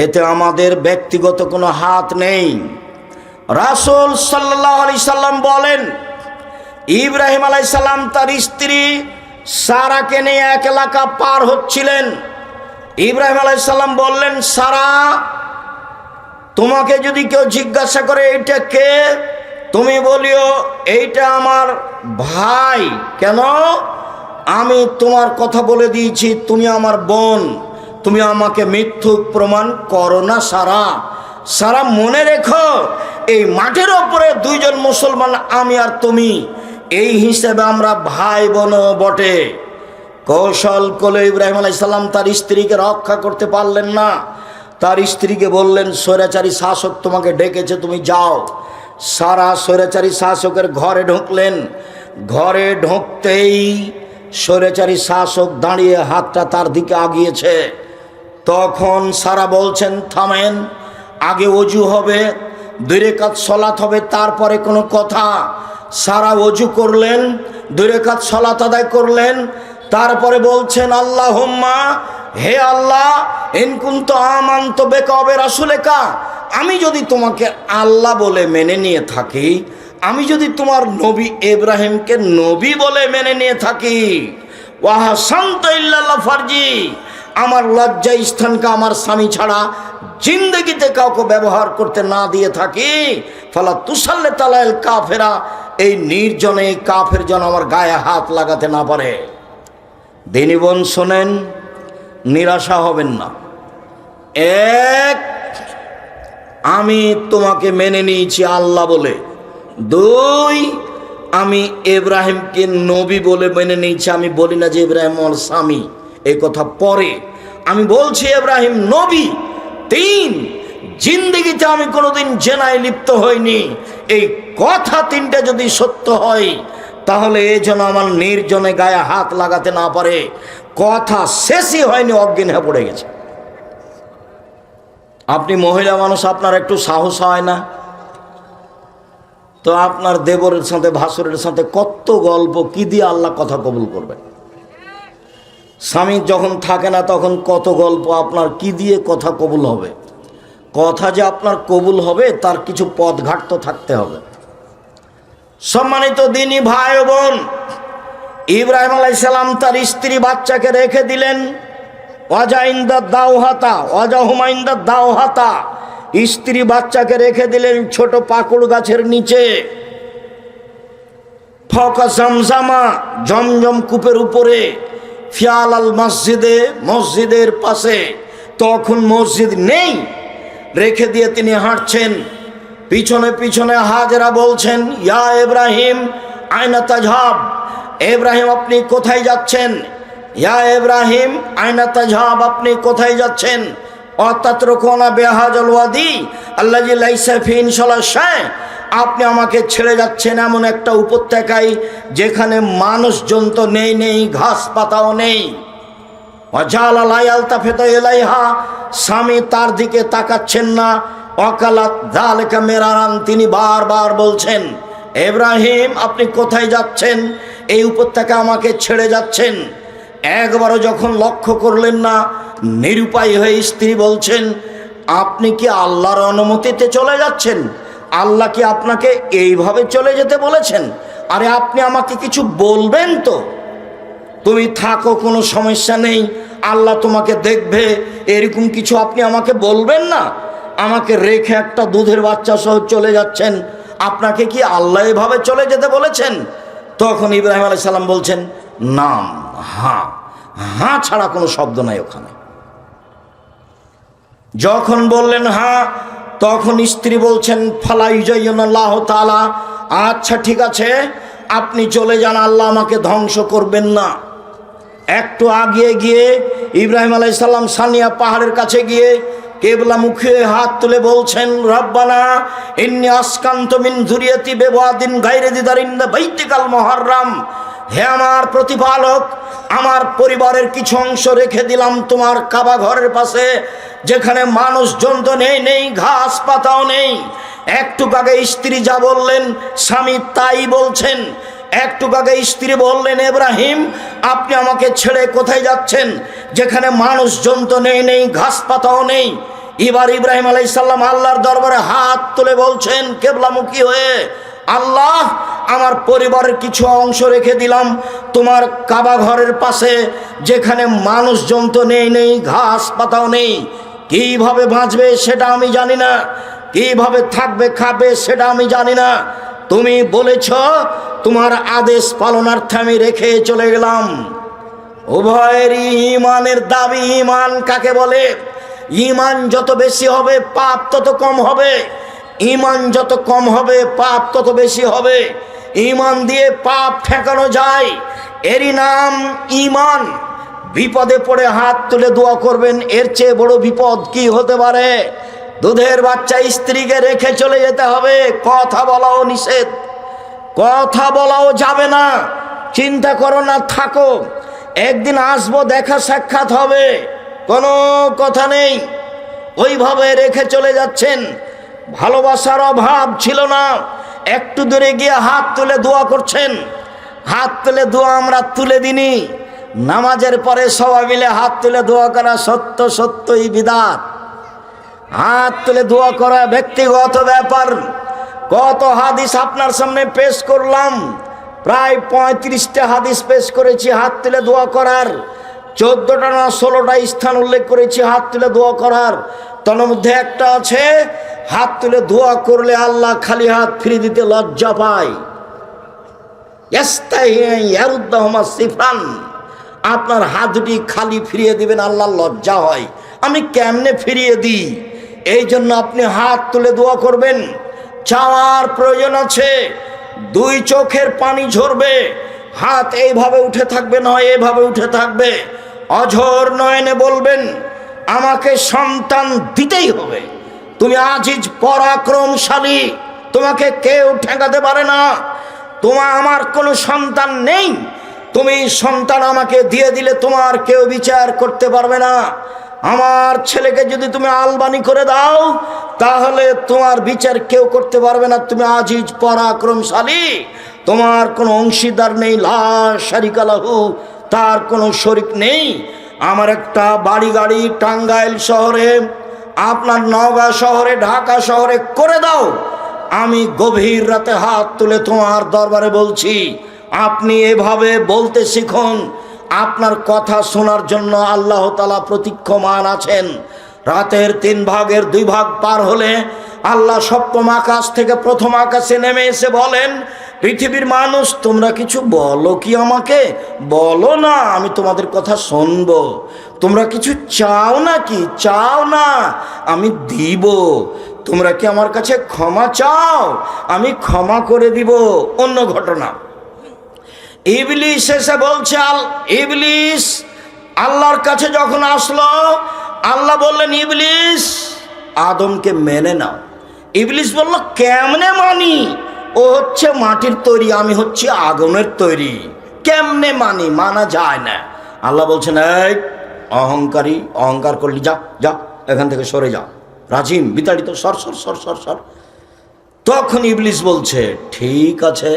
এতে আমাদের ব্যক্তিগত কোনো হাত নেই। রাসূল সাল্লাল্লাহু আলাইহি সাল্লাম বলেন, ইব্রাহিম আলাইহিস সালাম তার স্ত্রী সারাকে নিয়ে এক এলাকা পার হচ্ছিলেন। ইব্রাহিম আলাইহিস সালাম বললেন, সারা, তোমাকে যদি কেউ জিজ্ঞাসা করে এইটা কে, তুমি বলিও এইটা আমার ভাই। কেন? আমি তোমার কথা বলে দিয়েছি, তুমি আমার বোন, তুমি আমাকে মিথ্যুক প্রমাণ করো না সারা। সারা, মনে রেখো এই মাঠের ওপরে 2 জন মুসলমান, আমি আর তুমি, এই হিসেবে আমরা ভাই বোন বটে। কৌশল করে ইব্রাহিম আলাইহিস সালাম তার স্ত্রীকে রক্ষা করতে পারলেন না। তার স্ত্রীকে বললেন, স্বৈরাচারী শাসক তোমাকে ডেকেছে, তুমি যাও। সারা স্বৈরাচারী শাসকের ঘরে ঢুকলেন। ঘরে ঢুকতেই স্বৈরাচারী শাসক দাঁড়িয়ে হাতটা তার দিকে আগিয়েছে। তখন সারা বলছেন, থামেন, আগে ওযু হবে, 2 রাকাত সালাত হবে, তারপরে কোনো কথা। সারা ওযু করলেন, 2 রাকাত সালাত আদায় করলেন, তারপরে বলছেন, আল্লাহুম্মা, হে আল্লাহ, ইন কুনতু আমানতু বিকা ওয়া বিরাসূলিকা, আমি যদি তোমাকে আল্লাহ বলে মেনে নিয়ে থাকি, আমি যদি তোমার নবী ইব্রাহিমকে নবী বলে মেনে নিয়ে থাকি, ওয়া হাসানতু ইল্লা ফারজি, আমার লজ্জা স্থানকে আমার স্বামী ছাড়া জিন্দগিতে কাউকে ব্যবহার করতে না দিয়ে থাকি, ফালা তুসাল্লিত আলাল কাফেরা, এই নির্জনে কাফের যেন আমার গায়ে হাত লাগাতে না পারে। দিনী বোন শোনেন, নিরাশা হবেন না। 1 আমি তোমাকে মেনে নিয়েছি আল্লাহ বলে, 2 আমি ইব্রাহিমকে নবী বলে মেনে নিয়েছি। আমি বলি না যে ইব্রাহিম আমার স্বামী, এই কথা পরে, আমি বলছি ইব্রাহিম নবী। 3 জিন্দেগিতে আমি কোনোদিন জেনায় লিপ্ত হইনি। এই কথা 3টা যদি সত্য হয়, তাহলে এই জন্য আমার নির্জনে গায়ে হাত লাগাতে না পারে। কথা শেষই হয়নি, অজ্ঞান হয়ে পড়ে গেছে। আপনি মহিলা মানুষ, আপনার একটু সাহস হয় না? তো আপনার দেবরের সাথে ভাসুরের সাথে কত গল্প, কি দিয়ে আল্লাহ কথা কবুল করবেন? স্বামী যখন থাকে না তখন কত গল্প, আপনার কি দিয়ে কথা কবুল হবে? কথা যে আপনার কবুল হবে তার কিছু পথঘাট তো থাকতে হবে। সম্মানিত দিনী ভাই ও বোন, ইব্রাহিম আলাইহিস সালাম তার স্ত্রী বাচ্চাকে রেখে দিলেন। ওয়াজাহুমাইন্দা, স্ত্রী বাচ্চাকে রেখে দিলেন ছোট পাকুড় গাছের নিচে। ফকা জামজামা, জমজম কূপের উপরে। ফিয়াল আল মসজিদে, মসজিদের পাশে। তখন মসজিদ নেই, রেখে দিয়ে তিনি হাঁটছেন। পিছনে পিছনে হাজেরা বলছেন, ইয়া ইব্রাহিম আইনা তাজহাব, ইব্রাহিম আপনি কোথায় যাচ্ছেন? ইয়া ইব্রাহিম আইনা তাজহাব, আপনি কোথায় যাচ্ছেন? অতাতরুকুনা বিহাযাল ওয়াদি আল্লাযী লাইসা ফীহি ইনশাআল্লাহ শাই, আপনি আমাকে ছেড়ে যাচ্ছেন এমন একটা উপত্যকায় যেখানে মানুষজন তো নেই, ঘাস পাতাও নেই। ওয়াজালা লা ইয়ালতাফিতু ইলাইহা, স্বামী তার দিকে তাকাচ্ছেন না। ওয়াকালাত যালিকা মিরারান, তিনি বারবার বলছেন, ইব্রাহিম আপনি কোথায় যাচ্ছেন? এই উপত্যকা আমাকে ছেড়ে যাচ্ছেন। একবারও যখন লক্ষ্য করলেন না, নিরুপায় হয়ে স্ত্রী বলছেন, আপনি কি আল্লাহর অনুমতিতে চলে যাচ্ছেন? আল্লাহ কি আপনাকে এইভাবে চলে যেতে বলেছেন? আরে আপনি আমাকে কিছু বলবেন তো। তুমি থাকো, কোনো সমস্যা নেই, আল্লাহ তোমাকে দেখবে, এরকম কিছু আপনি আমাকে বলবেন না? আমাকে রেখে একটা দুধের বাচ্চা সহ চলে যাচ্ছেন, আপনাকে কি আল্লাহ এভাবে চলে যেতে বলেছেন? তখন ইব্রাহিম আলাইহিস সালাম বলছেন, নাম, হ্যাঁ, হ্যাঁ ছাড়া কোনো শব্দ নাই ওখানে। যখন বললেন হ্যাঁ, তখন স্ত্রী বলছেন, ফালা ইউজাইয়িনাল্লাহু তাআলা, আচ্ছা ঠিক আছে, আপনি চলে যান, আল্লাহ আমাকে ধ্বংস করবেন না। একটু আগিয়ে গিয়ে ইব্রাহিম আলাইহিস সালাম সানিয়া পাহাড়ের কাছে গিয়ে কেবলামুখী হাত তুলে বলছেন, রব্বানা ইন্নী আসকানতু মিন যুরিয়াতি বিওয়াদিন গায়রি যি যারইন ইনদা বাইতিকাল মুহাররাম, হে আমার প্রতিপালক, আমার পরিবারের কিছু অংশ রেখে দিলাম তোমার কাবা ঘরের পাশে, যেখানে মানুষজন তো নেই, ঘাস পাতাও নেই। একটু আগে স্ত্রী যা বললেন স্বামী তাই বলছেন। একটু আগে স্ত্রী বললেন, ইব্রাহিম আপনি আমাকে ছেড়ে কোথায় যাচ্ছেন, যেখানে মানুষজন তো নেই, ঘাস পাতাও নেই। এবার ইব্রাহিম আলাইহিস সালাম আল্লাহর দরবারে হাত তুলে বলছেন কিবলামুখী হয়ে, আল্লাহ আমার পরিবারের কিছু অংশ রেখে দিলাম তোমার কাবা ঘরের পাশে, যেখানে মানুষজন তো নেই, ঘাস পাতাও নেই। কিভাবে বাঁচবে সেটা আমি জানি না, কিভাবে থাকবে খাবে সেটা আমি জানি না। তুমি বলেছ, তোমার আদেশ পালনার্থে আমি রেখে চলে গেলাম। উভয়েরই ঈমানের দাবি। ঈমান কাকে বলে? ঈমান যত বেশি হবে পাপ তত কম হবে, ঈমান যত কম হবে পাপ তত বেশি হবে। ঈমান দিয়ে পাপ ঠেকানো যায়, এরই নাম ঈমান। বিপদে পড়ে হাত তুলে দোয়া করবেন, এর চেয়ে বড় বিপদ কি হতে পারে? দুধের বাচ্চা স্ত্রীকে রেখে চলে যেতে হবে, কথা বলাও নিষেধ, কথা বলাও যাবে না। চিন্তা করো না, থাকো, একদিন আসবো, দেখা সাক্ষাৎ হবে, কোনো কথা নেই। ওইভাবে রেখে চলে যাচ্ছেন। ভালোবাসার অভাব ছিল না, একটু দূরে গিয়ে হাত তুলে দোয়া করছেন। হাত তুলে দোয়া আমরা তুলে দিনি, নামাজের পরে সবাই মিলে হাত তুলে দোয়া করা সত্যই বিদআত। হাত তুলে দোয়া করা ব্যক্তিগত ব্যাপার। কত হাদিস আপনার সামনে পেশ করলাম, প্রায় 35টা হাদিস পেশ করেছি হাত তুলে দোয়া করার। 14টা না 16টা স্থান উল্লেখ করেছি হাত তুলে দোয়া করার। তার মধ্যে একটা আছে, হাত তুলে দোয়া করলে আল্লাহ খালি হাত ফিরিয়ে দিতে লজ্জা পায়। আপনার হাত দুটি খালি ফিরিয়ে দিবেন, আল্লাহ লজ্জা হয়। আমি কেমনে ফিরিয়ে দিই? এই জন্য আপনি হাত তুলে দোয়া করবেন। চাওয়ার প্রয়োজন আছে, দুই চোখের পানি ঝরবে, হাত এইভাবে উঠে থাকবে, নয় এইভাবে উঠে থাকবে। অঝোর নয়নে বলবেন, আমাকে সন্তান দিতেই হবে, তুমি আজিজ পরাক্রমশালী, তোমাকে কেউ ঠেকাতে পারে না। আমার কোনো সন্তান নেই, তুমি সন্তান আমাকে দিয়ে দিলে তোমার কেউ বিচার করতে পারবে না। আমার ছেলেকে যদি তুমি আলবানি করে দাও, তাহলে তোমার বিচার কেউ করতে পারবে না। তুমি আজিজ পরাক্রমশালী, তোমার কোনো অংশীদার নেই, লা শারিকা লাহু, তার কোনো শরিক নেই। আমার একটা বাড়ি গাড়ি টাঙ্গাইল শহরে, আপনার নওগাঁ শহরে, ঢাকা শহরে করে দাও, আমি গভীর রাতে হাত তুলে তোমার দরবারে বলছি, আপনি এভাবে বলতে শিখুন। আপনার কথা শোনার জন্য আল্লাহ তাআলা প্রতীক্ষমান আছেন। রাতের 3 ভাগের 2 ভাগ পার হলে আল্লাহ সপ্তম আকাশ থেকে প্রথম আকাশে নেমে এসে বলেন, পৃথিবীর মানুষ তোমরা কিছু বলো কি আমাকে? বলো না, আমি তোমাদের কথা শুনবো। তোমরা কিছু চাও না কি? চাও না, আমি দিব। তোমরা কি আমার কাছে ক্ষমা চাও? আমি ক্ষমা করে দিব। অন্য ঘটনা, ইবলিস এসে বলছে, ইবলিস আল্লাহর কাছে যখন আসলো, আল্লাহ বললেন, ইবলিস আদমকে মেনে নাও। ইবলিস বলল, কেমনে মানি? ও হচ্ছে মাটির তৈরি, আমি হচ্ছি আগুনের তৈরি, কেমনে মানি? মানা যায় না। আল্লাহ বলছেন, এই অহংকারী, অহংকার করলি, যা যা এখান থেকে সরে যা, রাজিম বিতাড়িত, সর সর সর সর সর। তখন ইবলিস বলছে, ঠিক আছে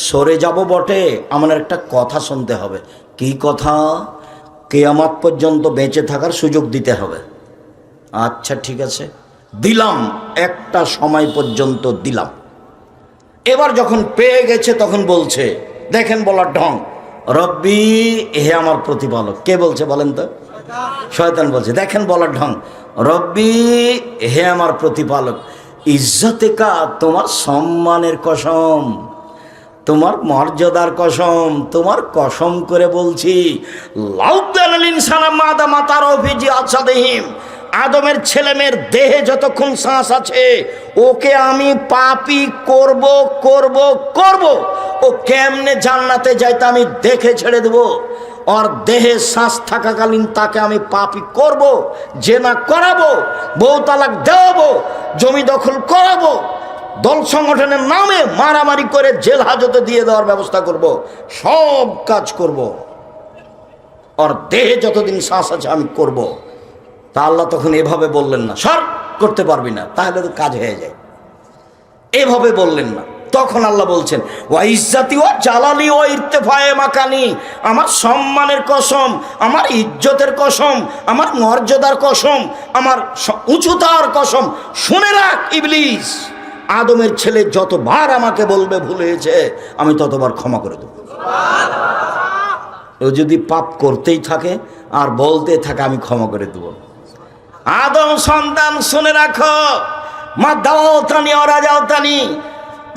সরে যাব বটে, আমার একটা কথা শুনতে হবে। কি কথা? কিয়ামত পর্যন্ত বেঁচে থাকার সুযোগ দিতে হবে। আচ্ছা ঠিক আছে, দিলাম, একটা সময় পর্যন্ত দিলাম। এবার যখন পেয়ে গেছে তখন বলছে, দেখেন বলার ঢং, রব্বি, হে আমার প্রতিপালক। কে বলছে বলেন তো? শয়তান বলছে। দেখেন বলার ঢং, রব্বি, হে আমার প্রতিপালক, ইজ্জতেকা, তোমার সম্মানের কসম, তোমার মর্যাদার কসম, তোমার কসম করে বলছি, আদমের ছেলে মেয়ের দেহে যতক্ষণ শ্বাস আছে ওকে আমি পাপী করব করব করব। ও কেমনে জান্নাতে যাইতে আমি দেখে ছেড়ে দেব। ওর দেহে শ্বাস থাকাকালীন তাকে আমি পাপী করব, জেনা করাবো, বউ তালাক দেওয়াবো, জমি দখল করাবো, দল সংগঠনের নামে মারামারি করে জেল হাজতে দিয়ে দেওয়ার ব্যবস্থা করব, সব কাজ করব। ওর দেহে যতদিন শ্বাস আছে আমি করব। তা আল্লাহ তখন এভাবে বললেন না, সর, করতে পারবি না, তাহলে তো কাজ হয়ে যায়। এভাবে বললেন না। তখন আল্লাহ বলছেন, ওয়া ইজ্জাতি ওয়া জালালি ওয়া ইরতিফায়ে মাকানি, আমার সম্মানের কসম, আমার ইজ্জতের কসম, আমার মর্যাদার কসম, আমার উঁচুতার কসম, শুনে রাখ ইবলিস, আদমের ছেলে যতবার আমাকে বলবে ভুল হয়েছে আমি ততবার ক্ষমা করে দেব। ও যদি পাপ করতেই থাকে আর বলতে থাকে আমি ক্ষমা করে দেব। আদম সন্তান শুনে রাখো, মা দাও তানি ওরা যাও তানি,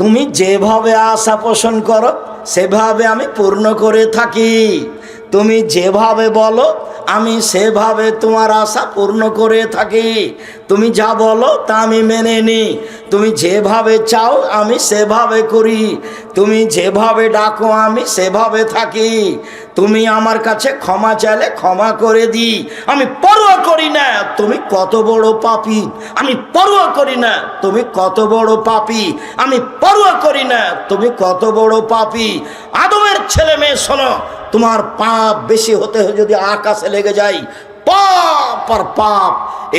তুমি যেভাবে আশা পোষণ করো সেভাবে আমি পূর্ণ করে থাকি। তুমি যেভাবে বলো আমি সেভাবে তোমার আশা পূর্ণ করে থাকি। তুমি যা বলো তা আমি মেনে নিই। তুমি যেভাবে চাও আমি সেভাবে করি। তুমি যেভাবে ডাকো আমি সেভাবে থাকি। তুমি আমার কাছে ক্ষমা চাইলে ক্ষমা করে দিই। আমি পরোয়া করি না তুমি কত বড় পাপী, আমি পরোয়া করি না তুমি কত বড় পাপী, আমি পরোয়া করি না তুমি কত বড় পাপী। আদমের ছেলে মেয়ে শোনো, তোমার পাপ বেশি হতে যদি আকাশে লেগে যায়, পাপ আর পাপ,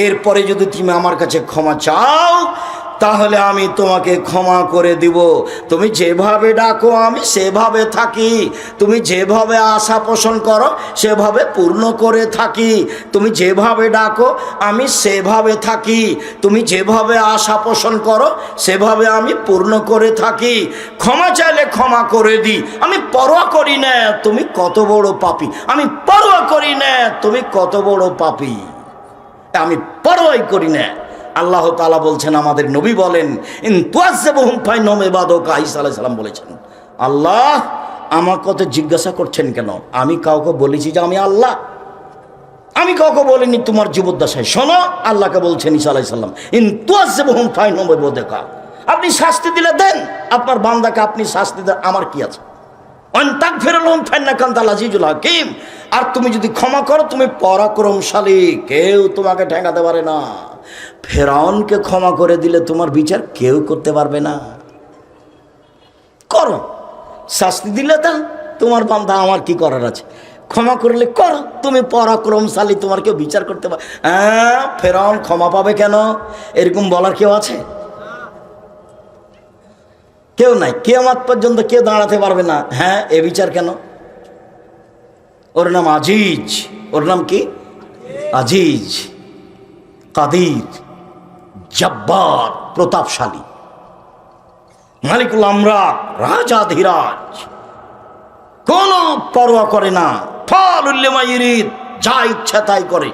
এরপরে যদি তুমি আমার কাছে ক্ষমা চাও তাহলে আমি তোমাকে ক্ষমা করে দিব। তুমি যেভাবে ডাকো আমি সেভাবে থাকি। তুমি যেভাবে আশা পোষণ করো সেভাবে পূর্ণ করে থাকি। তুমি যেভাবে ডাকো আমি সেভাবে থাকি। তুমি যেভাবে আশা পোষণ করো সেভাবে আমি পূর্ণ করে থাকি। ক্ষমা চাইলে ক্ষমা করে দিই। আমি পরোয়া করি না তুমি কত বড় পাপী, আমি পরোয়া করি না তুমি কত বড় পাপী, আমি পরোয়াই করি না। আল্লাহ তাআলা বলছেন, আমাদের নবী বলেন, ইন তুআযযিবহুম ফাইন্নাহুম ইবাদুকা, ঈসা আলাইহিস সালাম বলেছেন, আল্লাহ আমার কথা জিজ্ঞাসা করছেন কেন? আমি কাউকে বলেছি যে আমি আল্লাহ? আমি কাউকে বলিনি তোমার জীবদ্দশায়। শোনো, আল্লাহকে বলছেন ঈসা আলাইহিস সালাম, ইন তুআযযিবহুম ফাইন্নাহুম ইবাদুকা, আপনি শাস্তি দিলে দেন, আপনার বান্দাকে আপনি শাস্তি দেন, আমার কি আছে? আর তুমি যদি ক্ষমা করো তুমি পরাক্রমশালী, কেউ তোমাকে ঠেকাতে পারে না। ফেরাউনকে ক্ষমা করে দিলে তোমার বিচার কেউ করতে পারবে না। করো, শাস্তি দিলে তা তোমার বান্দা, আমার কি করার আছে? ক্ষমা করলে করো, তুমি পরাক্রমশালী, তোমার কেউ বিচার করতে পারে। হ্যাঁ, ফেরাউন ক্ষমা পাবে কেন এরকম বলার কেউ আছে? কেউ নাই, কিয়ামত পর্যন্ত কেউ দাঁড়াতে পারবে না। হ্যাঁ, এ বিচার কেন? ওর নাম আজিজ। ওর নাম কি? আজিজ, কাদির, জব্বার, প্রতাপশালী, মালিকুল আমলাক, রাজাধিরাজ, কোন পরোয়া করে না। ফালুল লিমা ইউরিদ, যা ইচ্ছা তাই করে।